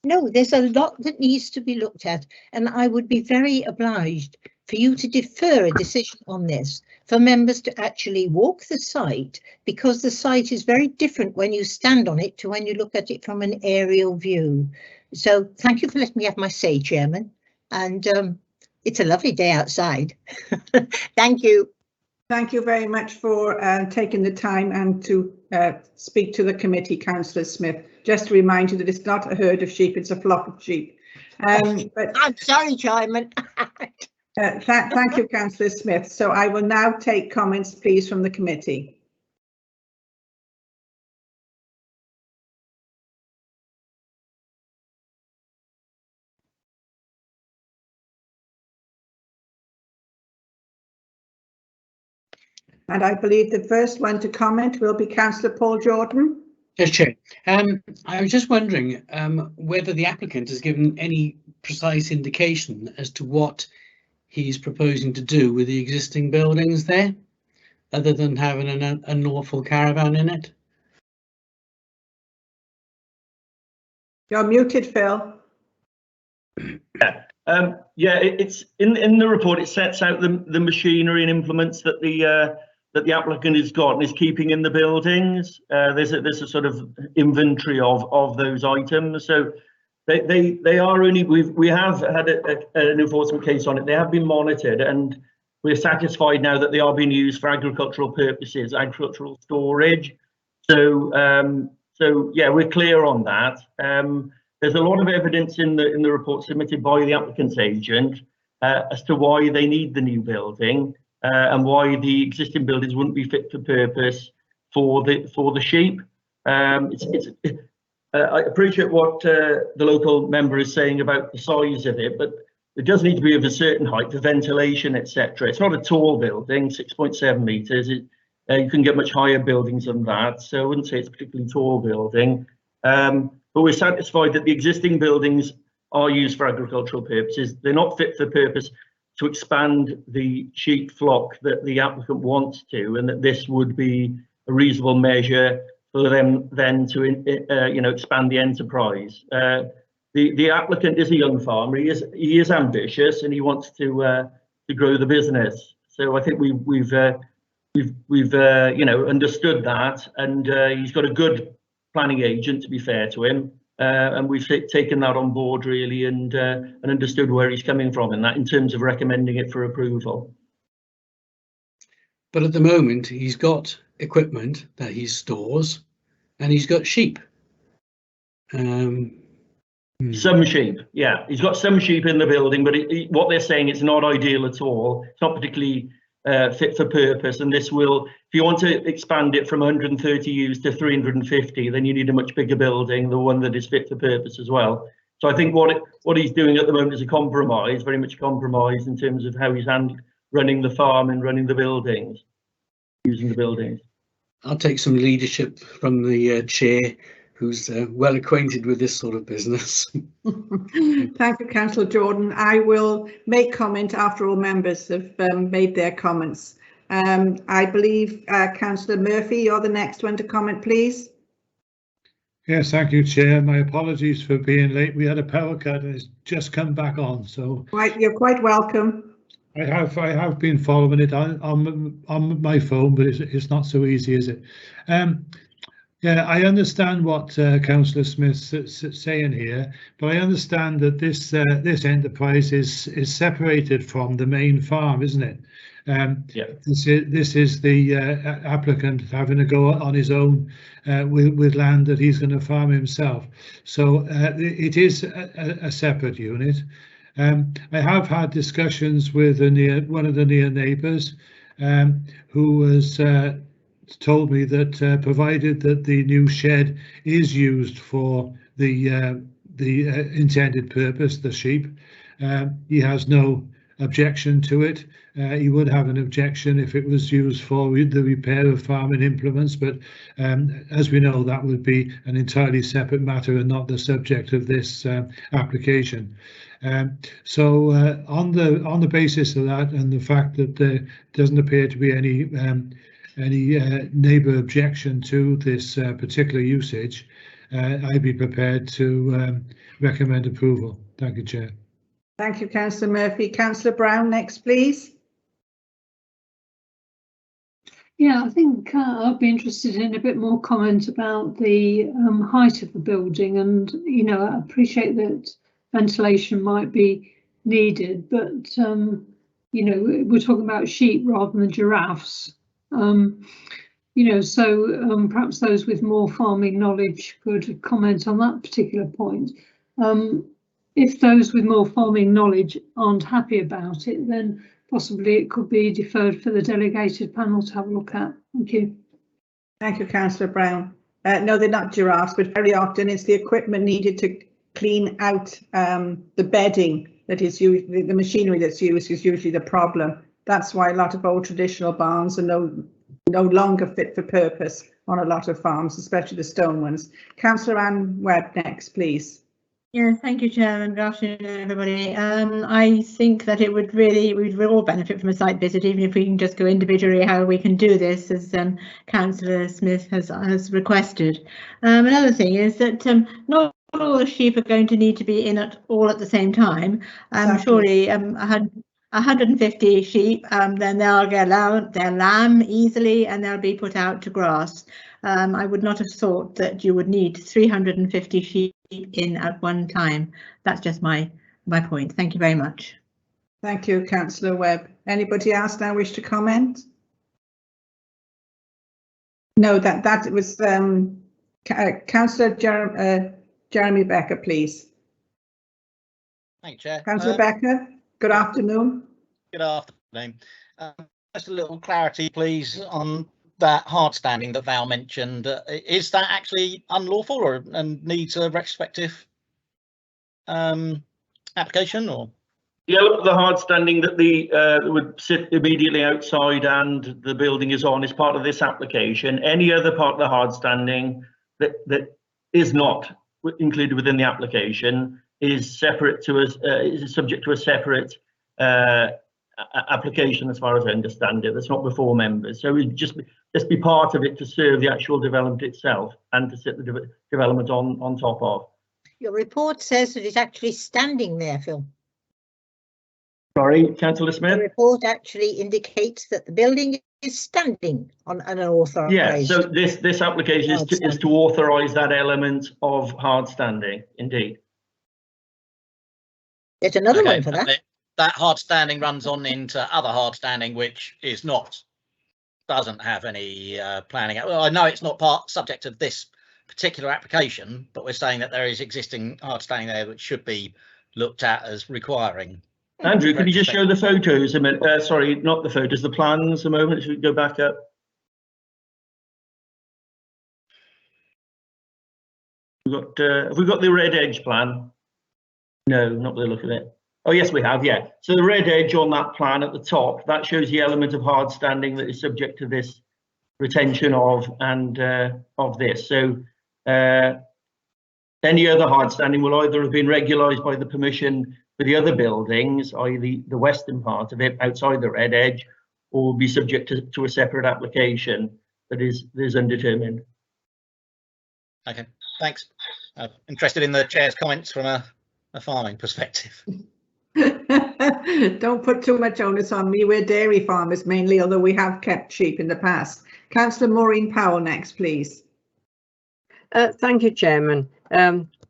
No, there's a lot that needs to be looked at, and I would be very obliged for you to defer a decision on this, for members to actually walk the site, because the site is very different when you stand on it to when you look at it from an aerial view. So thank you for letting me have my say, Chairman, and it's a lovely day outside. Thank you. Thank you very much for taking the time and to speak to the committee, Councillor Smith. Just to remind you that it's not a herd of sheep, it's a flock of sheep. But I'm sorry, Chairman. Thank you, Councillor Smith. So I will now take comments, please, from the committee. And I believe the first one to comment will be Councillor Paul Jordan. Yes, Chair. I was just wondering whether the applicant has given any precise indication as to what he's proposing to do with the existing buildings there, other than having a Norfolk caravan in it. You're muted, Phil. Yeah, it's in the report. It sets out the machinery and implements that the applicant has got and is keeping in the buildings. There's a sort of inventory of those items. So they are only, we have had an enforcement case on it. They have been monitored, and we're satisfied now that they are being used for agricultural purposes, agricultural storage. So yeah, we're clear on that. There's a lot of evidence in the report submitted by the applicant's agent as to why they need the new building. And why the existing buildings wouldn't be fit for purpose for the sheep. I appreciate what the local member is saying about the size of it, but it does need to be of a certain height for ventilation, etc. It's not a tall building, 6.7 metres. You can get much higher buildings than that, so I wouldn't say it's a particularly tall building. But we're satisfied that the existing buildings are used for agricultural purposes. They're not fit for purpose to expand the sheep flock that the applicant wants to, and that this would be a reasonable measure for them then to expand the enterprise. The applicant is a young farmer. He is ambitious, and he wants to grow the business. So I think we've understood that, and he's got a good planning agent, to be fair to him. And we've taken that on board really, and understood where he's coming from in that, in terms of recommending it for approval. But at the moment, he's got equipment that he stores, and he's got sheep. Some sheep, yeah. He's got some sheep in the building, but what they're saying, it's not ideal at all. It's not particularly fit for purpose, and this will, if you want to expand it from 130 ewes to 350, then you need a much bigger building, the one that is fit for purpose as well. So I think what he's doing at the moment is a compromise, very much a compromise in terms of how he's running the farm and running the buildings, using the buildings. I'll take some leadership from the chair, who's well acquainted with this sort of business. Thank you, Councillor Jordan. I will make comment after all members have made their comments. I believe Councillor Murphy, you're the next one to comment, please. Yes, thank you, Chair. My apologies for being late. We had a power cut and it's just come back on. So you're quite welcome. I have been following it on my phone, but it's not so easy, is it? Yeah, I understand what Councillor Smith's saying here, but I understand that this enterprise is separated from the main farm, isn't it? Yeah. This is the applicant having a go on his own with land that he's going to farm himself. So it is a separate unit. I have had discussions with one of the near neighbours who has told me that provided that the new shed is used for the intended purpose, the sheep, he has no objection to it. He would have an objection if it was used for the repair of farming implements, but as we know, that would be an entirely separate matter and not the subject of this application. So on the basis of that and the fact that there doesn't appear to be any neighbour objection to this particular usage, I'd be prepared to recommend approval. Thank you, Chair. Thank you, Councillor Murphy. Councillor Brown, next, please. Yeah, I think I'd be interested in a bit more comment about the height of the building, and I appreciate that ventilation might be needed, but we're talking about sheep rather than giraffes. So perhaps those with more farming knowledge could comment on that particular point. If those with more farming knowledge aren't happy about it, then possibly it could be deferred for the delegated panel to have a look at. Thank you. Thank you, Councillor Brown. No, they're not giraffes, but very often it's the equipment needed to clean out the bedding that is used, the machinery that's used is usually the problem. That's why a lot of old traditional barns are no longer fit for purpose on a lot of farms, especially the stone ones. Councillor Anne Webb next, please. Yeah, thank you, Chair, and good afternoon, everybody. I think that we'd all benefit from a site visit, even if we can just go individually how we can do this, as Councillor Smith has requested. Another thing is that not all the sheep are going to need to be in all at the same time. Surely 150 sheep, then they'll get their lamb easily and they'll be put out to grass. I would not have thought that you would need 350 sheep in at one time. That's just my point. Thank you very much. Thank you, Councillor Webb. Anybody else now wish to comment? No, that was Councillor Jeremy Becker, please. Thank you, Chair. Councillor Becker, good afternoon. Good afternoon. Just a little clarity, please, on that hard standing that Val mentioned. Is that actually unlawful and needs a retrospective application, or? Yeah, look, the hard standing that would sit immediately outside and the building is on is part of this application. Any other part of the hard standing that is not included within the application is separate to us, is subject to a separate application, as far as I understand it. That's not before members, so it just be part of it to serve the actual development itself and to sit the development on top of. Your report says that it's actually standing there, Phil. Sorry, Councillor Smith? The report actually indicates that the building is standing on an authorised. Yeah, so this application is to authorise that element of hard standing, indeed. There's another one for that. That hard standing runs on into other hard standing, which doesn't have any planning. Well, I know it's not subject of this particular application, but we're saying that there is existing hard standing there which should be looked at as requiring. Andrew, can you just show the photos a minute? Sorry, not the photos, the plans a moment. Should we go back up? Have we got the red edge plan? No, not the look of it. Oh, yes, we have, yeah. So the red edge on that plan at the top, that shows the element of hard standing that is subject to this retention of this. So any other hard standing will either have been regularised by the permission for the other buildings, i.e. the western part of it outside the red edge, or will be subject to a separate application that is undetermined. Okay, thanks. Interested in the chair's comments from a farming perspective. Don't put too much onus on me. We're dairy farmers mainly, although we have kept sheep in the past. Councillor Maureen Powell next, please. Thank you, Chairman.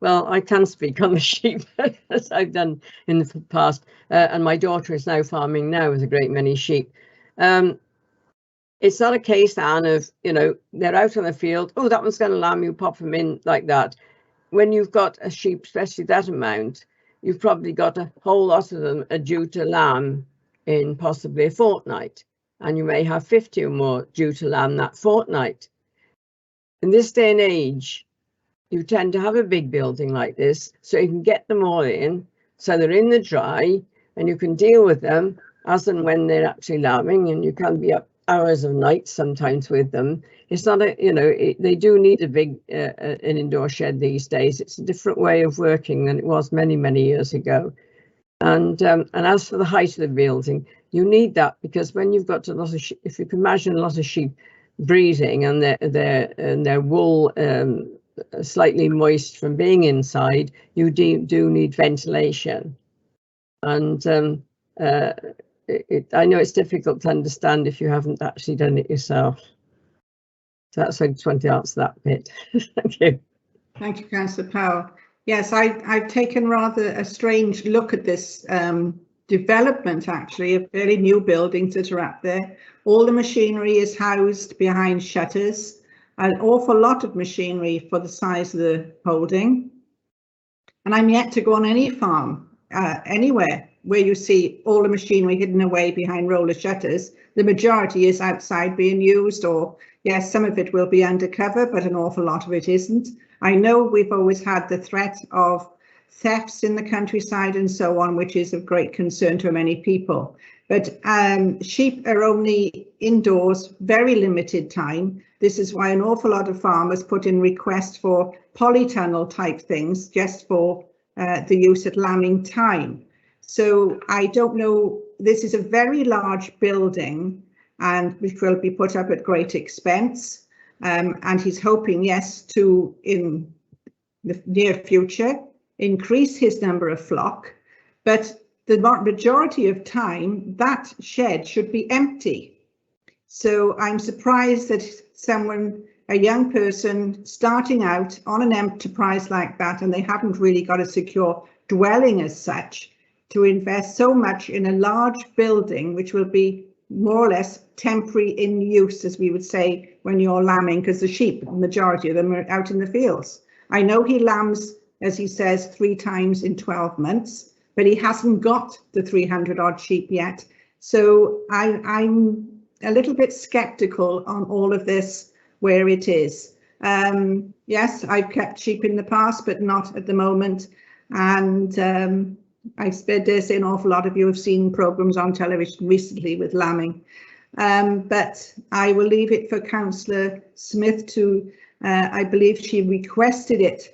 Well, I can speak on the sheep as I've done in the past, and my daughter is now farming now with a great many sheep. It's not a case, Anne, of, you know, they're out on the field, oh, that one's going to lamb, you pop them in like that. When you've got a sheep, especially that amount, you've probably got a whole lot of them are due to lamb in possibly a fortnight, and you may have 50 or more due to lamb that fortnight. In this day and age, you tend to have a big building like this, so you can get them all in, so they're in the dry, and you can deal with them as and when they're actually lambing, and you can be up hours of night sometimes with them. It's not a, you know, they do need a big an indoor shed these days. It's a different way of working than it was many, many years ago. And as for the height of the building, you need that, because when you've got a lot of sheep, if you can imagine a lot of sheep breathing and their wool slightly moist from being inside, you do need ventilation. And I know it's difficult to understand if you haven't actually done it yourself. So that's why I just want to answer that bit. Thank you. Thank you, Councillor Powell. Yes, I've taken rather a strange look at this development, actually, of very new buildings that are up there. All the machinery is housed behind shutters, an awful lot of machinery for the size of the holding. And I'm yet to go on any farm anywhere where you see all the machinery hidden away behind roller shutters. The majority is outside being used, or yes, some of it will be undercover, but an awful lot of it isn't. I know we've always had the threat of thefts in the countryside and so on, which is of great concern to many people. But sheep are only indoors very limited time. This is why an awful lot of farmers put in requests for polytunnel type things just for the use at lambing time. So I don't know, this is a very large building and which will be put up at great expense. And he's hoping, yes, to, in the near future, increase his number of flock. But the majority of time, that shed should be empty. So I'm surprised that someone, a young person starting out on an enterprise like that, and they haven't really got a secure dwelling as such, to invest so much in a large building, which will be more or less temporary in use, as we would say, when you're lambing, because the sheep, the majority of them are out in the fields. I know he lambs, as he says, 3 times in 12 months, but he hasn't got the 300 odd sheep yet. So I'm a little bit skeptical on all of this, where it is. Yes, I've kept sheep in the past, but not at the moment. And I dare say an awful lot of you have seen programmes on television recently with lambing. But I will leave it for Councillor Smith to, I believe she requested it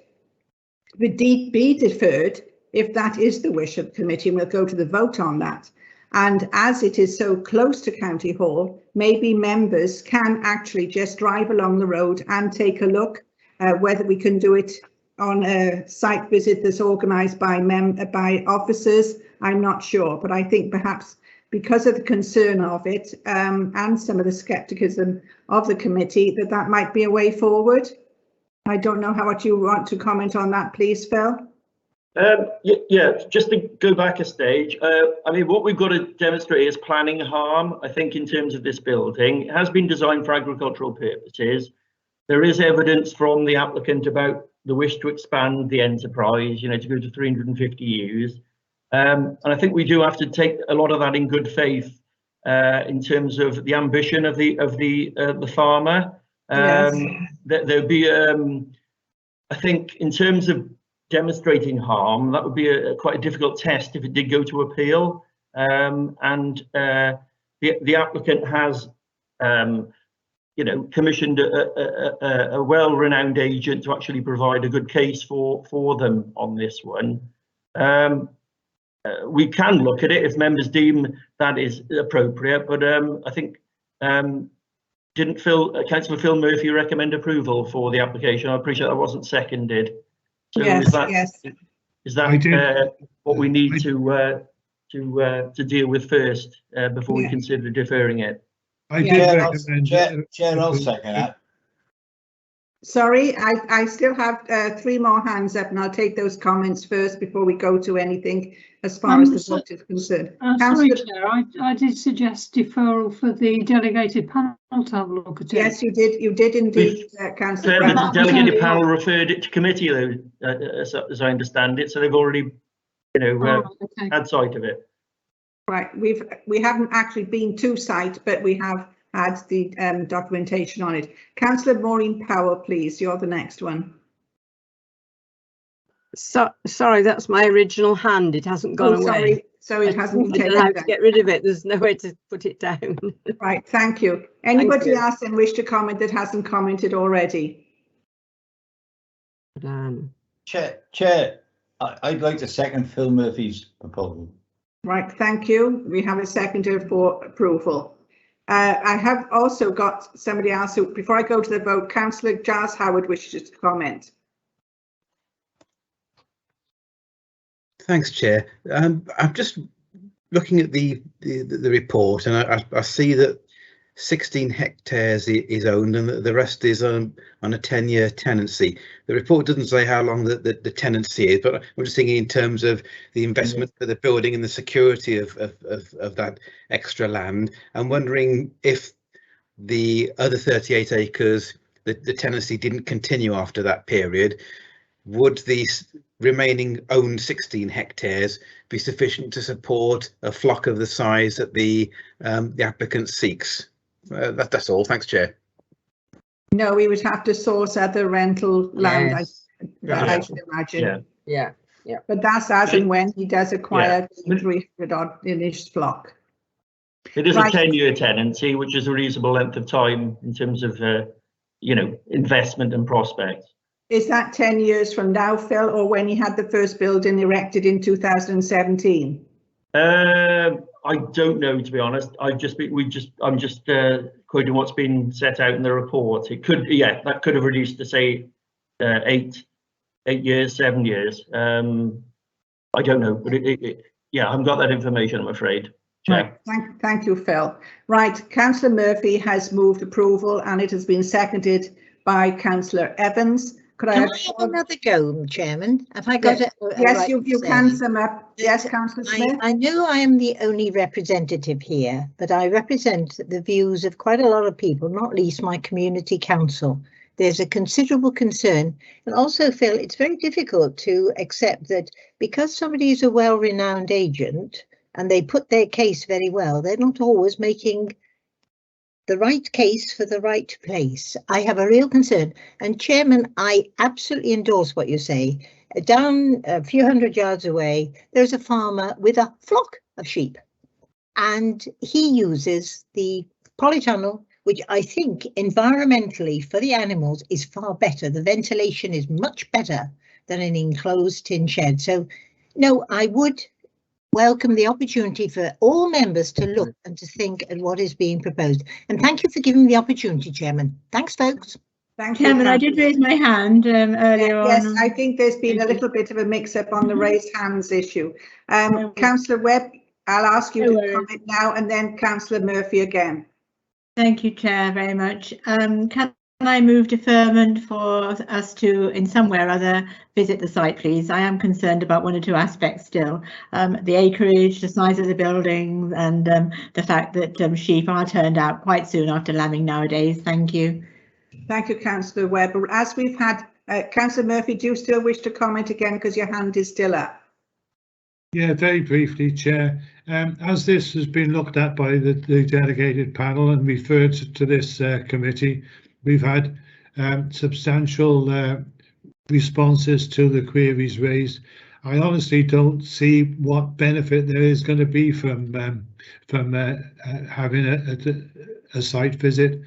be deferred if that is the wish of the committee, and we'll go to the vote on that. And as it is so close to County Hall, maybe members can actually just drive along the road and take a look, whether we can do it on a site visit that's organised by officers. I'm not sure, but I think perhaps because of the concern of it and some of the scepticism of the committee, that might be a way forward. I don't know how much you want to comment on that, please, Phil. Yeah, just to go back a stage, I mean, what we've got to demonstrate is planning harm, I think, in terms of this building. It has been designed for agricultural purposes. There is evidence from the applicant about the wish to expand the enterprise, you know, to go to 350 ewes. And I think we do have to take a lot of that in good faith in terms of the ambition of the farmer. Yes. There'd be, I think, in terms of demonstrating harm, that would be quite a difficult test if it did go to appeal. And the applicant has, you know, commissioned a well-renowned agent to actually provide a good case for them on this one. We can look at it if members deem that is appropriate, but I think didn't Councillor Phil Murphy recommend approval for the application? I appreciate that wasn't seconded. So yes, is that what we need to deal with first before we consider deferring it? I did recommend. Chair, I'll second that. Sorry, I still have 3 more hands up, and I'll take those comments first before we go to anything as far as the vote is concerned. Sorry, Chair, I did suggest deferral for the delegated panel to have a look at it. Yes, you did. You did indeed, Councillor. The delegated panel referred it to committee, though, as I understand it. So they've already, you know, had sight of it. Right. We haven't actually been to site, but we have had the documentation on it. Councillor Maureen Power, please. You're the next one. So sorry, that's my original hand. It hasn't gone away. Sorry. So it hasn't been taken down. To get rid of it. There's nowhere to put it down. Right. Thank you. Anybody else then wish to comment that hasn't commented already? Chair, I'd like to second Phil Murphy's proposal. Right. Thank you. We have a seconder for approval. I have also got somebody else who, before I go to the vote, Councillor Giles Howard wishes to comment. Thanks, Chair. I'm just looking at the report, and I see that 16 hectares is owned and the rest is on a 10-year tenancy. The report doesn't say how long the tenancy is, but I'm just thinking in terms of the investment for the building and the security of that extra land. I'm wondering if the other 38 acres, the tenancy didn't continue after that period, would the remaining owned 16 hectares be sufficient to support a flock of the size that the applicant seeks? That's all. Thanks, Chair. No, we would have to source other rental land, I should imagine. Yeah. But that's as and when he does acquire 300 odd in his flock. It is a 10-year tenancy, which is a reasonable length of time in terms of, you know, investment and prospects. Is that 10 years from now, Phil, or when he had the first building erected in 2017? I don't know, to be honest. I'm just quoting what's been set out in the report. It could, that could have reduced to say 8 years, 7 years. I don't know, but I haven't got that information, I'm afraid. Right. Thank you, Phil. Right, Councillor Murphy has moved approval, and it has been seconded by Councillor Evans. Could I have another go, Chairman? Have I got it? Yes, right you can sum up. Yes, Councillor Smith. I know I am the only representative here, but I represent the views of quite a lot of people, not least my community council. There's a considerable concern, and also, Phil, it's very difficult to accept that because somebody is a well-renowned agent and they put their case very well, they're not always making the right case for the right place. I have a real concern, and Chairman, I absolutely endorse what you say. Down a few hundred yards away, there's a farmer with a flock of sheep, and he uses the polytunnel, which I think environmentally for the animals is far better. The ventilation is much better than an enclosed tin shed. So no, I would welcome the opportunity for all members to look and to think at what is being proposed. And thank you for giving me the opportunity, Chairman. Thanks, folks. Thank you. Chairman, I did raise my hand earlier on. Yes, I think there's been a little bit of a mix-up on the raised hands issue. Councillor Webb, I'll ask you to comment now, and then Councillor Murphy again. Thank you, Chair, very much. Can I move deferment for us to, in some way or other, visit the site, please? I am concerned about one or two aspects still. The acreage, the size of the buildings, and the fact that sheep are turned out quite soon after lambing nowadays. Thank you. Thank you, Councillor Webb. As we've had, Councillor Murphy, do you still wish to comment again because your hand is still up? Yeah, very briefly, Chair. As this has been looked at by the delegated panel and referred to this committee, we've had substantial responses to the queries raised. I honestly don't see what benefit there is going to be from having a site visit.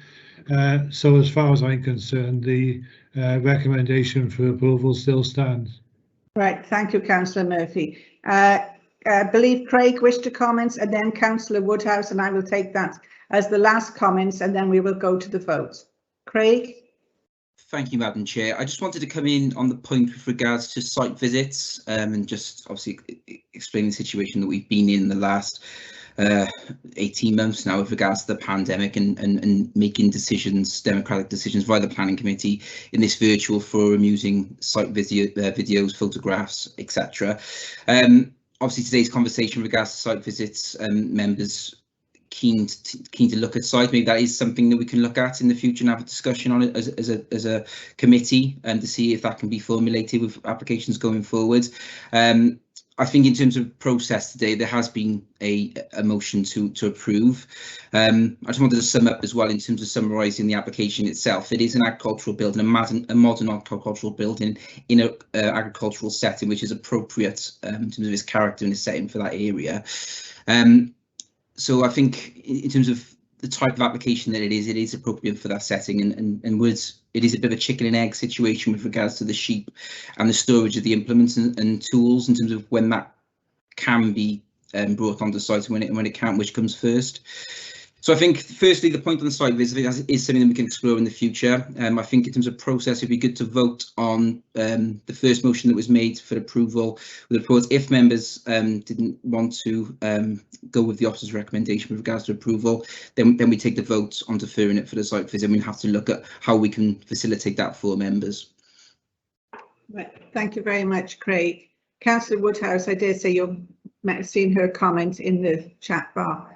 So as far as I'm concerned, the recommendation for approval still stands. Right, thank you, Councillor Murphy. I believe Craig wished to comment, and then Councillor Woodhouse, and I will take that as the last comments, and then we will go to the vote. Craig? Thank you, Madam Chair. I just wanted to come in on the point with regards to site visits and just obviously explain the situation that we've been in the last 18 months now with regards to the pandemic and making decisions, democratic decisions via the planning committee in this virtual forum using site videos, photographs, etc. Obviously today's conversation with regards to site visits, members keen to look at site. Maybe that is something that we can look at in the future and have a discussion on it as a committee and to see if that can be formulated with applications going forward. I think in terms of process today, there has been a motion to approve. I just wanted to sum up as well in terms of summarising the application itself. It is an agricultural building, a modern agricultural building in an agricultural setting, which is appropriate in terms of its character and its setting for that area. So I think in terms of the type of application that it is appropriate for that setting and it is a bit of a chicken and egg situation with regards to the sheep and the storage of the implements and tools in terms of when that can be brought onto site and when it can't, which comes first. So I think firstly the point on the site visit is something that we can explore in the future. I think in terms of process it'd be good to vote on the first motion that was made for approval with the report. If members didn't want to go with the officer's recommendation with regards to approval, then we take the vote on deferring it for the site visit and we have to look at how we can facilitate that for members. Right. Thank you very much, Craig. Councillor Woodhouse, I dare say you might have seen her comment in the chat bar.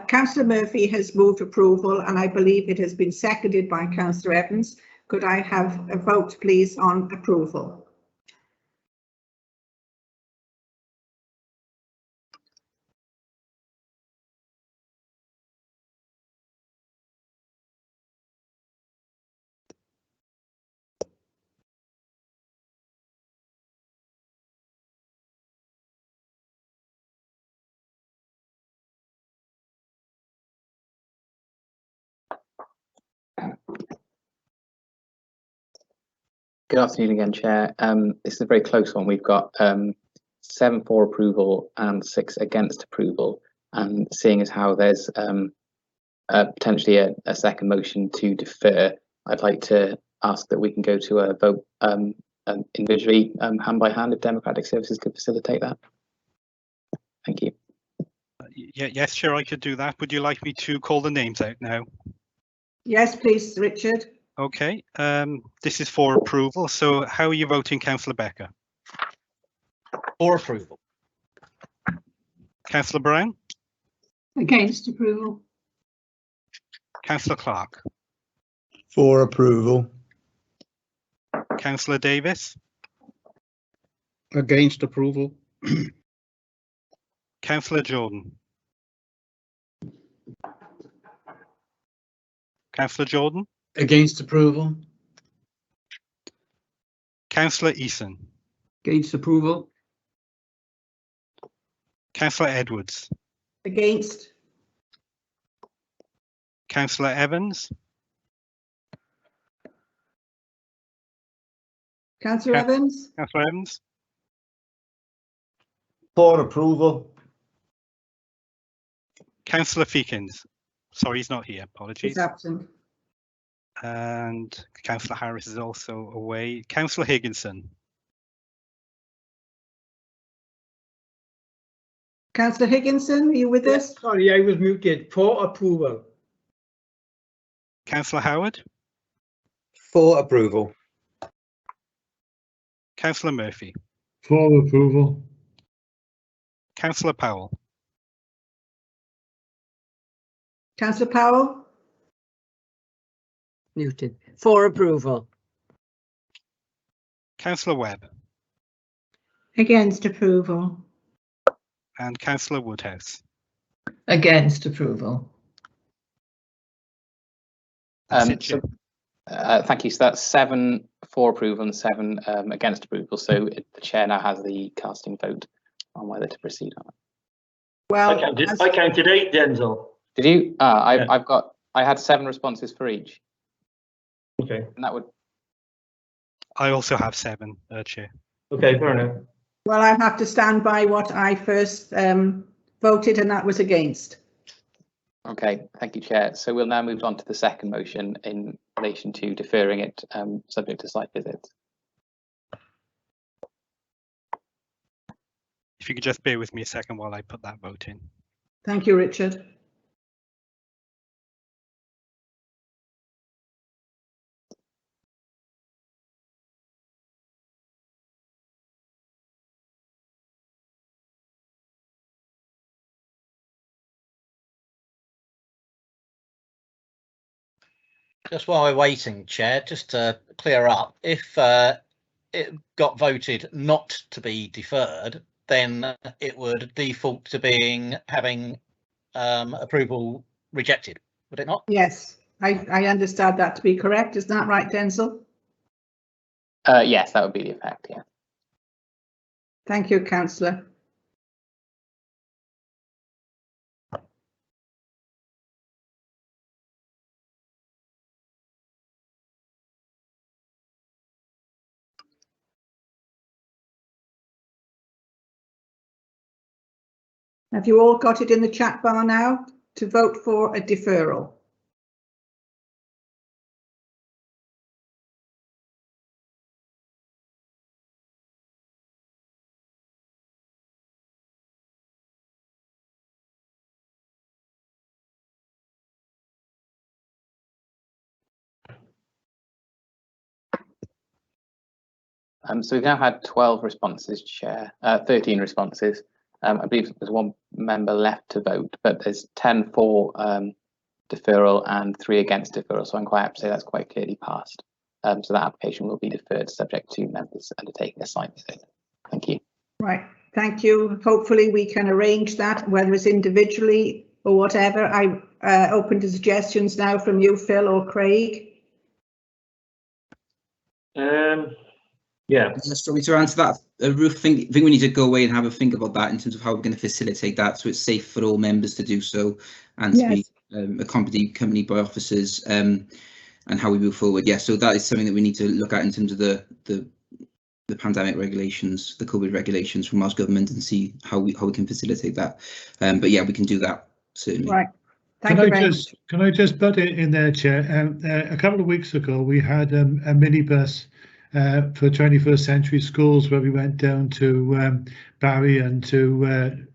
Councillor Murphy has moved approval and I believe it has been seconded by Councillor Evans. Could I have a vote please on approval? Good afternoon again, Chair. This is a very close one. We've got 7 for approval and 6 against approval. And seeing as how there's potentially a second motion to defer, I'd like to ask that we can go to a vote individually, hand by hand, if Democratic Services could facilitate that. Thank you. Yes, Chair, I could do that. Would you like me to call the names out now? Yes, please, Richard. Okay, this is for approval. So how are you voting, Councillor Becker? For approval. Councillor Brown? Against approval. Councillor Clark? For approval. Councillor Davis? Against approval. Councillor Jordan? Councillor Jordan? Against approval. Councillor Eason? Against approval. Councillor Edwards? Against. Councillor Evans? Councillor Evans? Councillor Evans? For approval. Councillor Feekins? Sorry, he's not here. Apologies. He's absent. And Councillor Harris is also away. Councillor Higginson? Councillor Higginson, are you with us? Sorry, I was muted. For approval. Councillor Howard? For approval. Councillor Murphy? For approval. Councillor Powell? Councillor Powell? Muted. For approval. Councillor Webb? Against approval. And Councillor Woodhouse? Against approval. Thank you. So that's 7 for approval and 7 against approval. So the chair now has the casting vote on whether to proceed on it. Well, I counted 8, Denzel. Did you? I've got I had 7 responses for each. Okay. And that would. I also have 7, Chair. Okay, fair enough. Well, I have to stand by what I first voted, and that was against. Okay, thank you, Chair. So we'll now move on to the second motion in relation to deferring it subject to site visits. If you could just bear with me a second while I put that vote in. Thank you, Richard. Just while we're waiting, Chair, just to clear up, if it got voted not to be deferred, then it would default to having approval rejected, would it not? Yes, I understand that to be correct. Is that right, Denzel? Yes, that would be the effect, yeah. Thank you, Councillor. Have you all got it in the chat bar now to vote for a deferral? So we've now had 12 responses, Chair, 13 responses. I believe there's 1 member left to vote, but there's 10 for deferral and 3 against deferral. So I'm quite happy to say that's quite clearly passed. So that application will be deferred subject to members undertaking a site visit. Thank you. Right, thank you. Hopefully we can arrange that, whether it's individually or whatever. I'm open to suggestions now from you, Phil or Craig. Yeah. Just want me to answer that, Ruth. I think we need to go away and have a think about that in terms of how we're going to facilitate that so it's safe for all members to do so and to be accompanied by officers and how we move forward. Yeah, so that is something that we need to look at in terms of the pandemic regulations, the COVID regulations from our government, and see how we can facilitate that. But yeah, we can do that certainly. Right. Thank you very much. Can I just butt it in there, Chair? A couple of weeks ago, we had a minibus for 21st Century Schools where we went down to Barry and to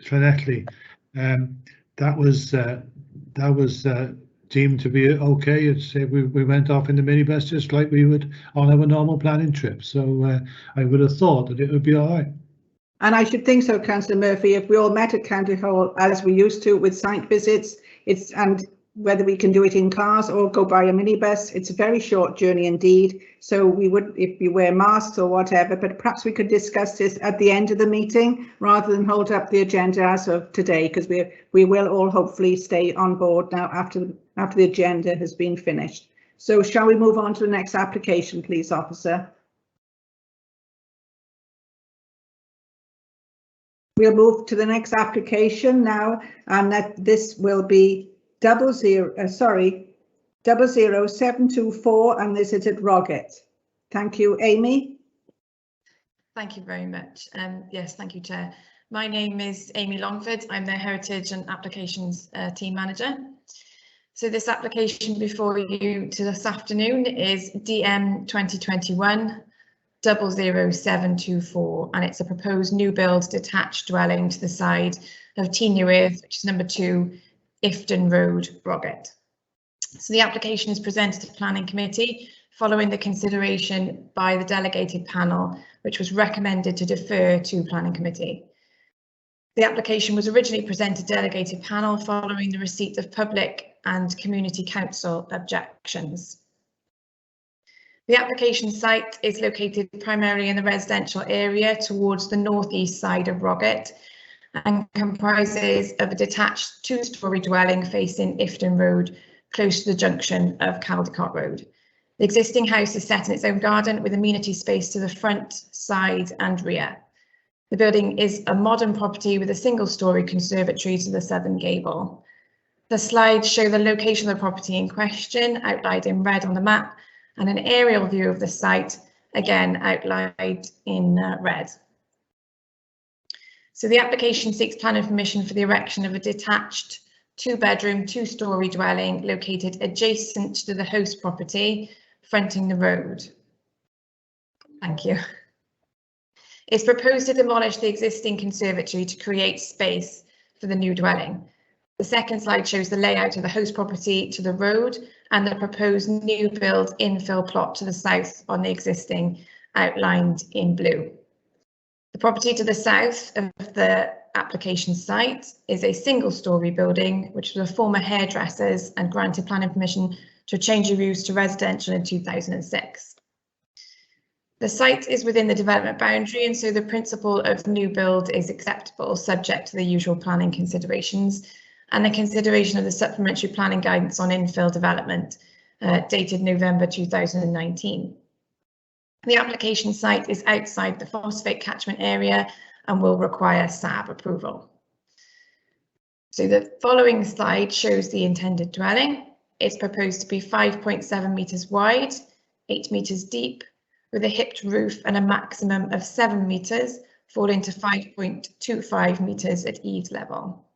Llanelli. That was deemed to be okay. It's, we went off in the minibus just like we would on our normal planning trip. So I would have thought that it would be all right. And I should think so, Councillor Murphy, if we all met at County Hall as we used to with site visits, and whether we can do it in cars or go by a minibus, it's a very short journey indeed. So we would, if you wear masks or whatever, but perhaps we could discuss this at the end of the meeting rather than hold up the agenda as of today, because we will all hopefully stay on board now after the agenda has been finished. So shall we move on to the next application, please, officer? We'll move to the next application now, and this will be 00724, and this is at Roggett. Thank you, Amy. Thank you very much. Yes, thank you, Chair. My name is Amy Longford. I'm the Heritage and Applications Team Manager. So this application before you to this afternoon is DM 2021-00724, and it's a proposed new build detached dwelling to the side of Tynewith, which is number 2, Ifton Road, Roggett. So the application is presented to Planning Committee following the consideration by the delegated panel, which was recommended to defer to Planning Committee. The application was originally presented to delegated panel following the receipt of public and community council objections. The application site is located primarily in the residential area towards the northeast side of Roggett and comprises of a detached 2-storey dwelling facing Ifton Road, close to the junction of Caldecott Road. The existing house is set in its own garden with amenity space to the front, side and rear. The building is a modern property with a single-storey conservatory to the southern gable. The slides show the location of the property in question, outlined in red on the map, and an aerial view of the site, again outlined in red. So the application seeks planning permission for the erection of a detached 2-bedroom, 2-storey dwelling located adjacent to the host property, fronting the road. Thank you. It's proposed to demolish the existing conservatory to create space for the new dwelling. The second slide shows the layout of the host property to the road and the proposed new build infill plot to the south on the existing, outlined in blue. The property to the south of the application site is a single-storey building, which was a former hairdresser's and granted planning permission to change of use to residential in 2006. The site is within the development boundary, and so the principle of new build is acceptable, subject to the usual planning considerations and the consideration of the supplementary planning guidance on infill development dated November 2019. The application site is outside the phosphate catchment area and will require SAB approval. So the following slide shows the intended dwelling. It's proposed to be 5.7 metres wide, 8 metres deep, with a hipped roof and a maximum of 7 metres, falling to 5.25 metres at eaves level.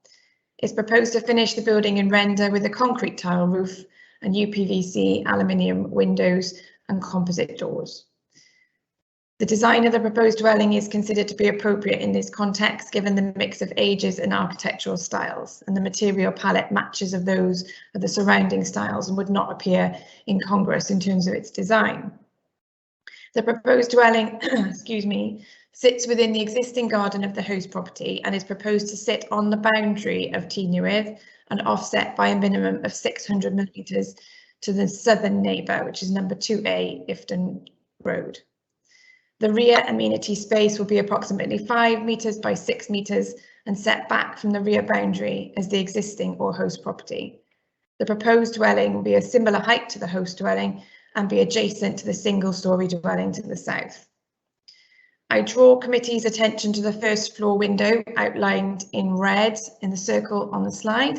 It's proposed to finish the building in render with a concrete tile roof and UPVC aluminium windows and composite doors. The design of the proposed dwelling is considered to be appropriate in this context, given the mix of ages and architectural styles, and the material palette matches of those of the surrounding styles and would not appear incongruous in terms of its design. The proposed dwelling, excuse me, sits within the existing garden of the host property and is proposed to sit on the boundary of Tŷ Newydd and offset by a minimum of 600 millimetres to the southern neighbour, which is number 2A Ifton Road. The rear amenity space will be approximately 5 metres by 6 metres and set back from the rear boundary as the existing or host property. The proposed dwelling will be a similar height to the host dwelling and be adjacent to the single-storey dwelling to the south. I draw committee's attention to the first floor window outlined in red in the circle on the slide,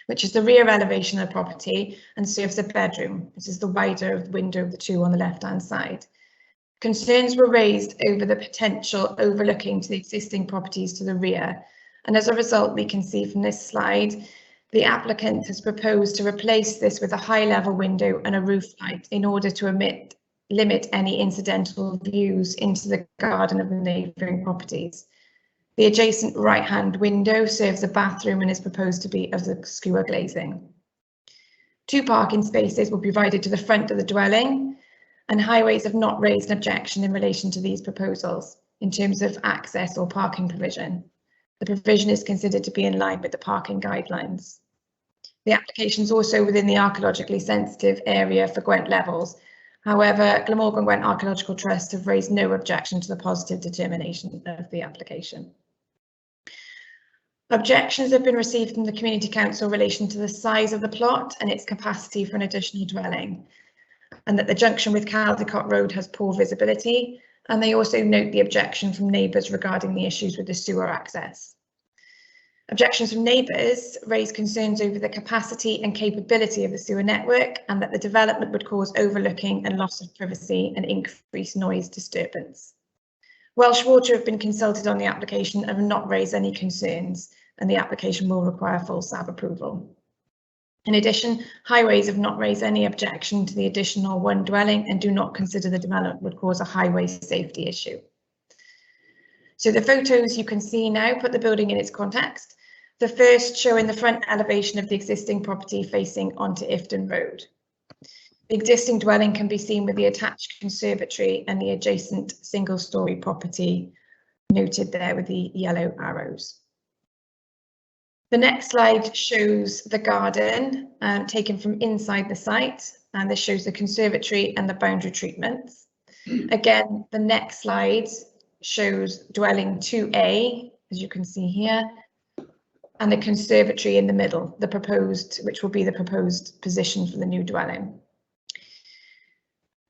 which is the rear elevation of the property and serves a bedroom. This is the wider window of the two on the left-hand side. Concerns were raised over the potential overlooking to the existing properties to the rear, and as a result, we can see from this slide, the applicant has proposed to replace this with a high-level window and a roof light in order to limit any incidental views into the garden of the neighbouring properties. The adjacent right-hand window serves a bathroom and is proposed to be of the skewer glazing. 2 parking spaces will be provided to the front of the dwelling, and Highways have not raised an objection in relation to these proposals in terms of access or parking provision. The provision is considered to be in line with the parking guidelines. The application is also within the archaeologically sensitive area for Gwent Levels. However, Glamorgan Gwent Archaeological Trust have raised no objection to the positive determination of the application. Objections have been received from the Community Council in relation to the size of the plot and its capacity for an additional dwelling, and that the junction with Caldecott Road has poor visibility, and they also note the objection from neighbours regarding the issues with the sewer access. Objections from neighbours raise concerns over the capacity and capability of the sewer network and that the development would cause overlooking and loss of privacy and increased noise disturbance. Welsh Water have been consulted on the application and have not raised any concerns, and the application will require full SAB approval. In addition, Highways have not raised any objection to the additional 1 dwelling and do not consider the development would cause a highway safety issue. So the photos you can see now put the building in its context. The first showing the front elevation of the existing property facing onto Ifton Road. The existing dwelling can be seen with the attached conservatory and the adjacent single-storey property noted there with the yellow arrows. The next slide shows the garden taken from inside the site, and this shows the conservatory and the boundary treatments. Again, the next slide shows dwelling 2A, as you can see here, and the conservatory in the middle, the proposed, which will be the proposed position for the new dwelling.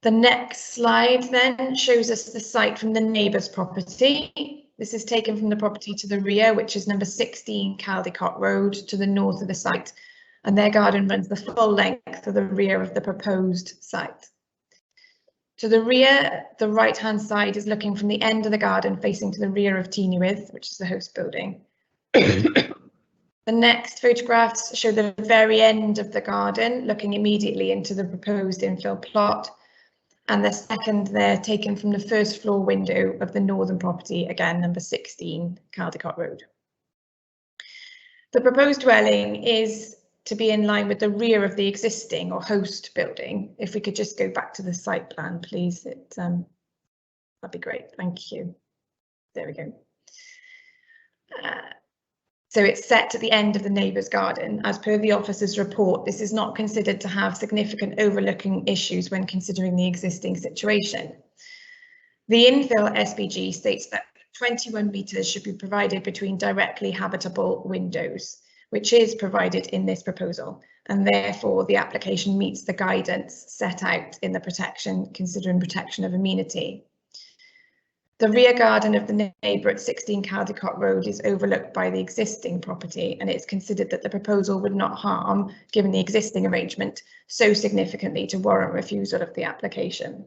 The next slide then shows us the site from the neighbour's property. This is taken from the property to the rear, which is number 16 Caldecott Road, to the north of the site, and their garden runs the full length of the rear of the proposed site. To the rear, the right-hand side is looking from the end of the garden facing to the rear of Tŷ Newydd, which is the host building. The next photographs show the very end of the garden, looking immediately into the proposed infill plot. And the second there taken from the first floor window of the northern property, again, number 16 Caldecott Road. The proposed dwelling is to be in line with the rear of the existing or host building. If we could just go back to the site plan, please, that'd be great. Thank you. There we go. So it's set at the end of the neighbour's garden. As per the officer's report, this is not considered to have significant overlooking issues when considering the existing situation. The infill SPG states that 21 metres should be provided between directly habitable windows, which is provided in this proposal, and therefore the application meets the guidance set out in the protection, considering protection of amenity. The rear garden of the neighbour at 16 Caldecott Road is overlooked by the existing property, and it's considered that the proposal would not harm, given the existing arrangement, so significantly to warrant refusal of the application.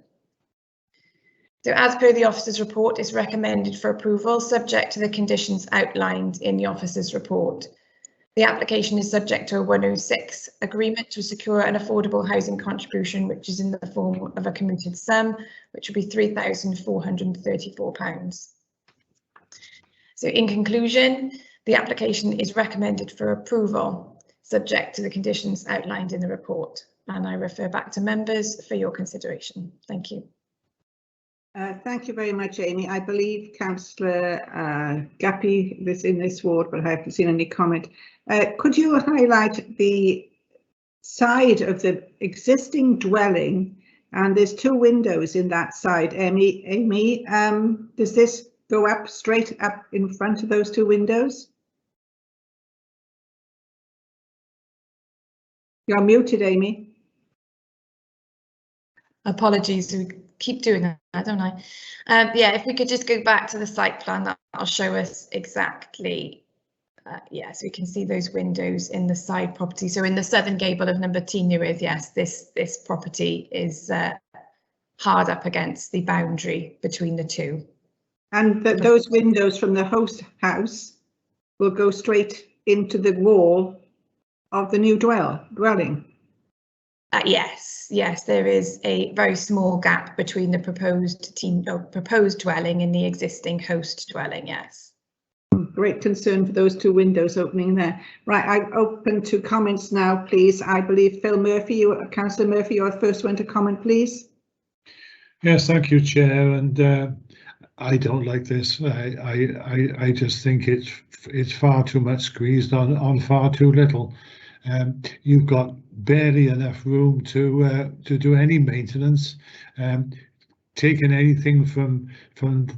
So as per the officer's report, it's recommended for approval subject to the conditions outlined in the officer's report. The application is subject to a 106 agreement to secure an affordable housing contribution, which is in the form of a commuted sum, which will be £3,434. So in conclusion, the application is recommended for approval, subject to the conditions outlined in the report. And I refer back to members for your consideration. Thank you. Thank you very much, Amy. I believe Councillor Guppy is in this ward, but I haven't seen any comment. Could you highlight the side of the existing dwelling? And there's two windows in that side, Amy. Does this go up straight up in front of those two windows? You're muted, Amy. Apologies, we keep doing that, don't I? Yeah, if we could just go back to the site plan, that'll show us exactly. Yes, we can see those windows in the side property. So in the southern gable of number Tŷ Newydd, yes, this property is hard up against the boundary between the two. And those windows from the host house will go straight into the wall of the new dwelling. Yes, there is a very small gap between the proposed dwelling and the existing host dwelling, yes. Great concern for those two windows opening there. Right, I'm open to comments now, please. I believe Phil Murphy, Councillor Murphy, you're the first one to comment, please. Yes, thank you, Chair. And I don't like this. I just think it's far too much squeezed on far too little. You've got barely enough room to do any maintenance. Taking anything from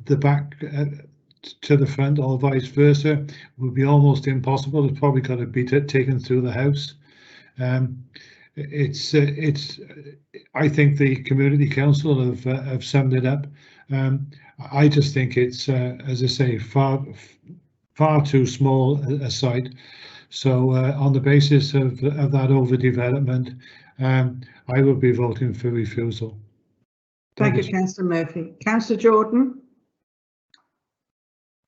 the back to the front or vice versa would be almost impossible. It's probably got to be taken through the house. I think the community council have summed it up. I just think it's, as I say, far too small a site. So on the basis of that overdevelopment, I will be voting for refusal. Thank you, Councillor Murphy. Councillor Jordan.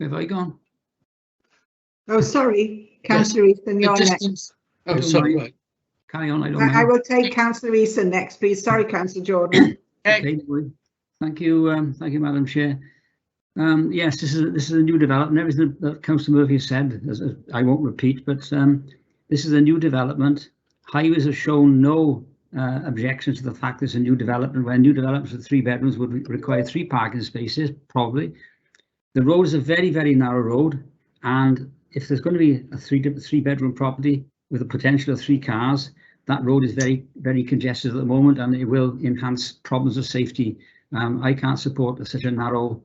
Have I gone? Oh, sorry, Councillor Easton, you're next. Oh, sorry, right. Carry on, I will take Councillor Easton next, please. Sorry, Councillor Jordan. Okay. Thank you, Madam Chair. Yes, this is a new development. Everything that Councillor Murphy said, I won't repeat, but this is a new development. Highways have shown no objection to the fact there's a new development, where new developments with 3 bedrooms would require 3 parking spaces, probably. The road is a very, very narrow road, and if there's going to be a 3 bedroom property with a potential of 3 cars, that road is very, very congested at the moment, and it will enhance problems of safety. I can't support such a narrow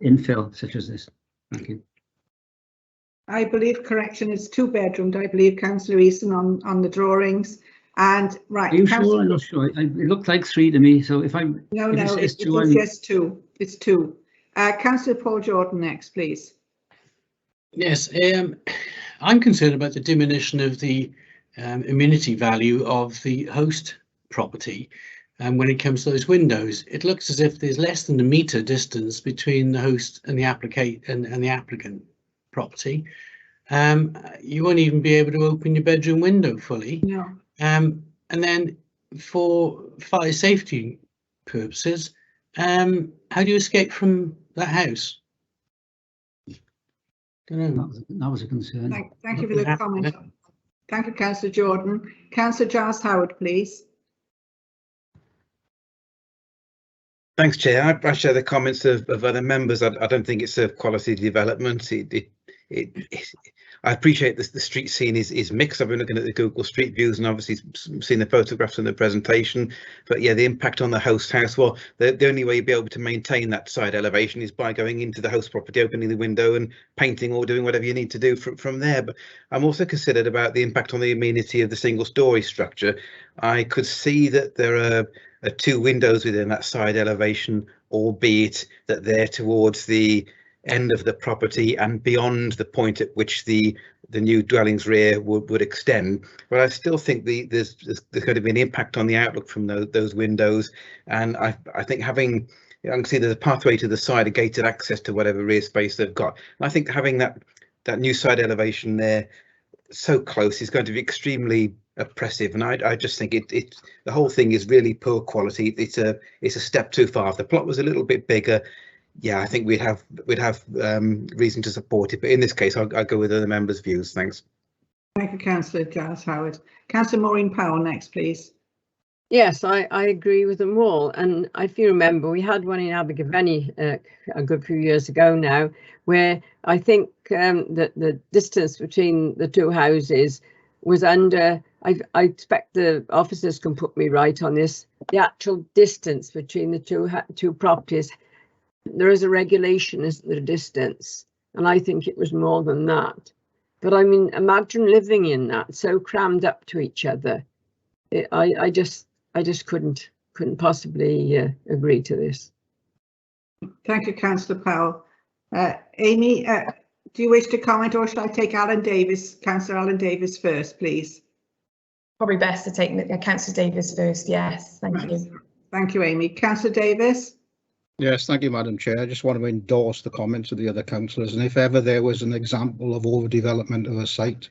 infill such as this. Thank you. I believe correction is 2 bedroomed. I believe Councillor Easton on the drawings. And right. Are you sure? I'm not sure. It looked like 3 to me. So if I'm no, it's just 2. It's 2. Councillor Paul Jordan next, please. Yes, I'm concerned about the diminution of the amenity value of the host property. And when it comes to those windows, it looks as if there's less than a metre distance between the host and the applicant property. You won't even be able to open your bedroom window fully. No. And then for fire safety purposes, how do you escape from that house? That was a concern. Thank you for the comment. Thank you, Councillor Jordan. Councillor Giles Howard, please. Thanks, Chair. I share the comments of other members. I don't think it's a quality development. I appreciate this. The street scene is mixed. I've been looking at the Google Street Views and obviously seen the photographs in the presentation. But yeah, the impact on the host house. Well, the only way you'll be able to maintain that side elevation is by going into the host property, opening the window and painting or doing whatever you need to do from there. But I'm also considered about the impact on the amenity of the single-storey structure. I could see that there are 2 windows within that side elevation, albeit that they're towards the end of the property and beyond the point at which the new dwelling's rear would extend. But I still think there's going to be an impact on the outlook from those windows, and I think having, I can see there's a pathway to the side, a gated access to whatever rear space they've got. And I think having that new side elevation there so close is going to be extremely oppressive, and I just think the whole thing is really poor quality. It's a step too far. If the plot was a little bit bigger, yeah, I think we'd have reason to support it. But in this case, I'll go with other members' views. Thanks. Thank you, Councillor Giles Howard. Councillor Maureen Powell next, please. Yes, I agree with them all. And if you remember, we had one in Abergavenny a good few years ago now, where I think that the distance between the 2 houses was under, I expect the officers can put me right on this, the actual distance between the two properties. There is a regulation as to the distance, and I think it was more than that. But I mean, imagine living in that so crammed up to each other. I just couldn't possibly agree to this. Thank you, Councillor Powell. Amy, do you wish to comment, or should I take Alan Davis, Councillor Alan Davis first, please? Probably best to take Councillor Davis first. Yes, thank you. Thank you, Amy. Councillor Davis. Yes, thank you, Madam Chair. I just want to endorse the comments of the other councillors, and if ever there was an example of overdevelopment of a site,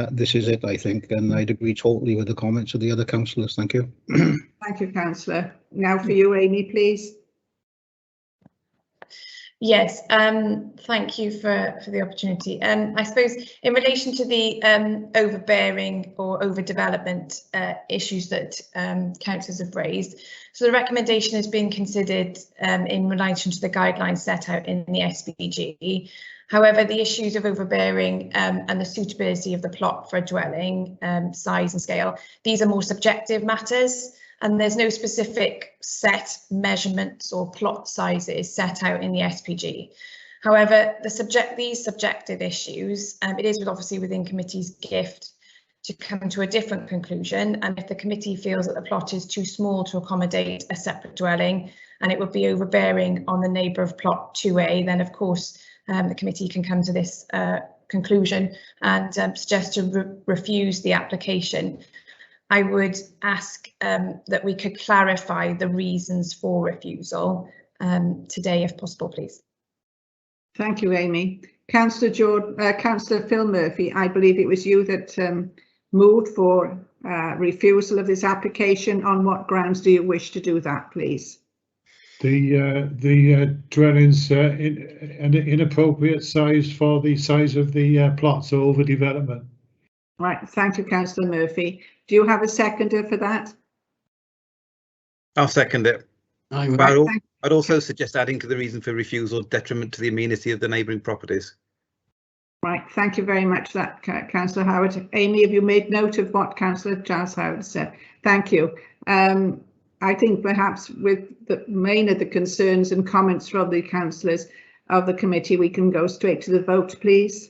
this is it, I think, and I'd agree totally with the comments of the other councillors. Thank you. Thank you, Councillor. Now for you, Amy, please. Yes, thank you for the opportunity. I suppose in relation to the overbearing or overdevelopment issues that councillors have raised, so the recommendation has been considered in relation to the guidelines set out in the SPG. However, the issues of overbearing and the suitability of the plot for a dwelling, size and scale, these are more subjective matters, and there's no specific set measurements or plot sizes set out in the SPG. However, these subjective issues, it is obviously within committee's gift to come to a different conclusion, and if the committee feels that the plot is too small to accommodate a separate dwelling and it would be overbearing on the neighbour of plot 2A, then of course the committee can come to this conclusion and suggest to refuse the application. I would ask that we could clarify the reasons for refusal today, if possible, please. Thank you, Amy. Councillor Phil Murphy, I believe it was you that moved for refusal of this application. On what grounds do you wish to do that, please? The dwellings an inappropriate size for the size of the plot, so overdevelopment. Right, thank you, Councillor Murphy. Do you have a seconder for that? I'll second it. Right, I'd also suggest adding to the reason for refusal detriment to the amenity of the neighbouring properties. Right, thank you very much for that, Councillor Howard. Amy, have you made note of what Councillor Giles Howard said? Thank you. I think perhaps with the main of the concerns and comments from the councillors of the committee, we can go straight to the vote, please.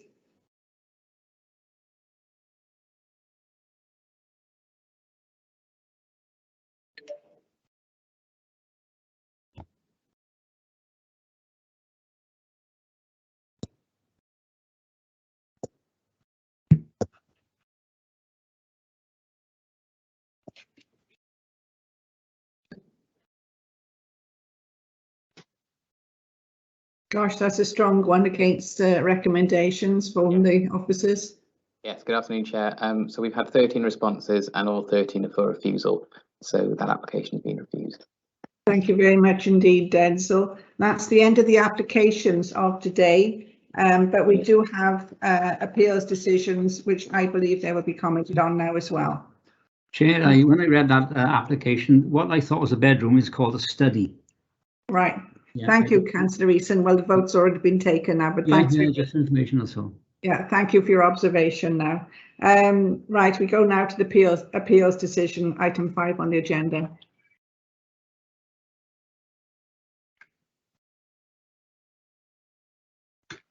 Gosh, that's a strong one against recommendations from the officers. Yes, good afternoon, Chair. So we've had 13 responses and all 13 are for refusal. So that application has been refused. Thank you very much indeed, Denzel. That's the end of the applications of today, but we do have appeals decisions, which I believe they will be commented on now as well. Chair, when I read that application, what I thought was a bedroom is called a study. Right. Yeah, Thank you, Councillor Eason. Well, the vote's already been taken now, but thanks. Yeah, just information, that's all. Yeah, thank you for your observation now. Right, we go now to the appeals decision, item 5 on the agenda.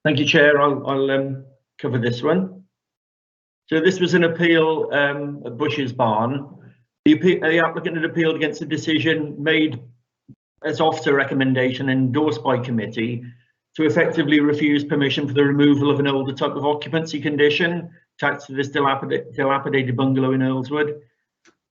Thank you, Chair. I'll cover this one. So this was an appeal at Bush's Barn. The applicant had appealed against a decision made as officer recommendation endorsed by committee to effectively refuse permission for the removal of an older type of occupancy condition attached to this dilapidated bungalow in Earlswood.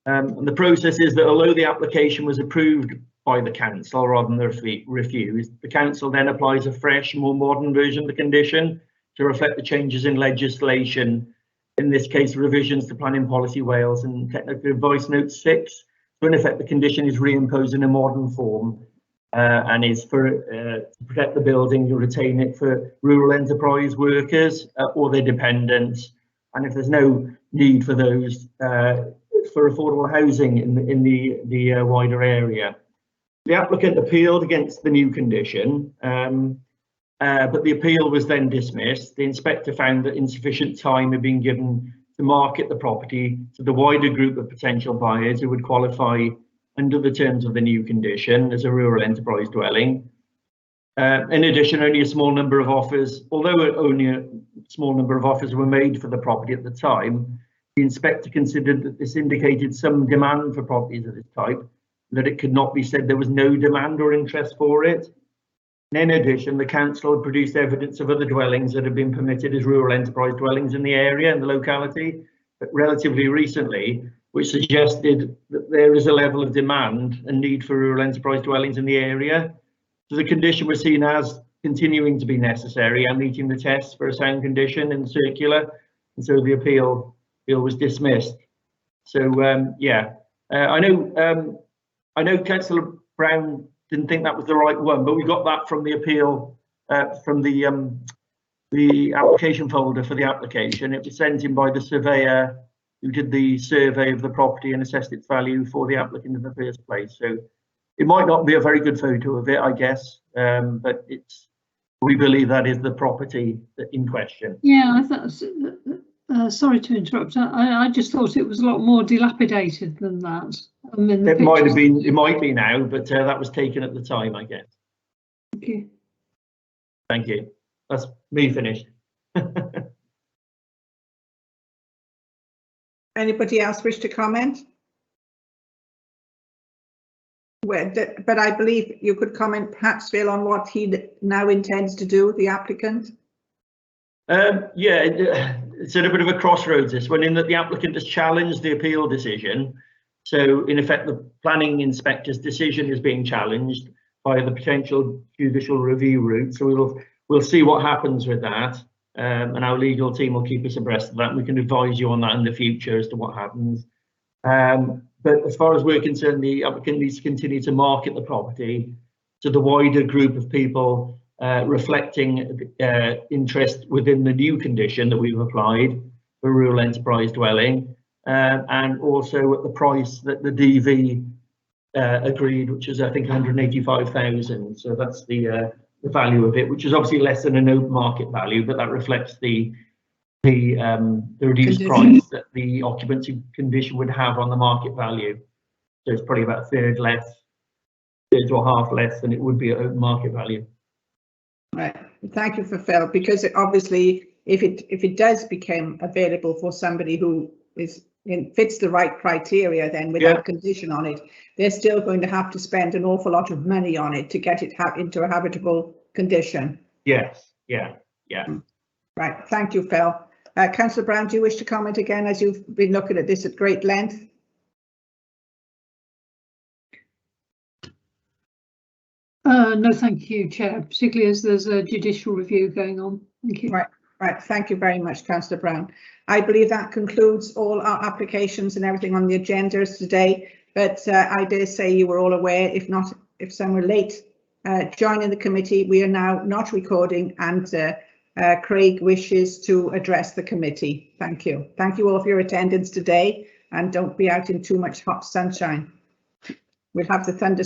And the process is that although the application was approved by the council rather than refused, the council then applies a fresh, more modern version of the condition to reflect the changes in legislation, in this case revisions to Planning Policy Wales and Technical Advice Note 6. So in effect the condition is reimposed in a modern form and is for to protect the building, you retain it for rural enterprise workers or their dependents, and if there's no need for those for affordable housing in the wider area. The applicant appealed against the new condition, but the appeal was then dismissed. The inspector found that insufficient time had been given to market the property to the wider group of potential buyers who would qualify under the terms of the new condition as a rural enterprise dwelling. In addition, only a small number of offers, although only a small number of offers were made for the property at the time, the inspector considered that this indicated some demand for properties of this type, that it could not be said there was no demand or interest for it. And in addition, the council had produced evidence of other dwellings that had been permitted as rural enterprise dwellings in the area and the locality, but relatively recently, which suggested that there is a level of demand and need for rural enterprise dwellings in the area. So the condition was seen as continuing to be necessary and meeting the tests for a sound condition in the circular, and so the appeal was dismissed. So yeah, I know Councillor Brown didn't think that was the right one, but we got that from the appeal, from the application folder for the application. It was sent in by the surveyor who did the survey of the property and assessed its value for the applicant in the first place. So it might not be a very good photo of it, I guess, but we believe that is the property in question. Yeah, I thought. Sorry to interrupt. I just thought it was a lot more dilapidated than that. It might have been. It might be now, but that was taken at the time, I guess. Thank you. Thank you. That's me finished. Anybody else wish to comment? Well, but I believe you could comment, perhaps, Phil, on what he now intends to do, the applicant. Yeah, it's at a bit of a crossroads, this one, in that the applicant has challenged the appeal decision. So in effect, the planning inspector's decision is being challenged by the potential judicial review route. So we'll see what happens with that, and our legal team will keep us abreast of that. And we can advise you on that in the future as to what happens. But as far as we're concerned, the applicant needs to continue to market the property to the wider group of people, reflecting interest within the new condition that we've applied for rural enterprise dwelling, and also at the price that the DV agreed, which is I think 185,000. So that's the value of it, which is obviously less than an open market value, but that reflects the reduced price that the occupancy condition would have on the market value. So it's probably about a third to a half less than it would be at open market value. Right. Thank you for Phil, because obviously if it does become available for somebody who fits the right criteria, then with that condition on it, they're still going to have to spend an awful lot of money on it to get it into a habitable condition. Yes. Yeah. Right. Thank you, Phil. Councillor Brown, do you wish to comment again, as you've been looking at this at great length? No, thank you, Chair, particularly as there's a judicial review going on. Thank you. Right. Thank you very much, Councillor Brown. I believe that concludes all our applications and everything on the agendas today. But I dare say you were all aware, if not, if some were late joining the committee, we are now not recording, and Craig wishes to address the committee. Thank you. Thank you all for your attendance today, and don't be out in too much hot sunshine. We'll have the thunder.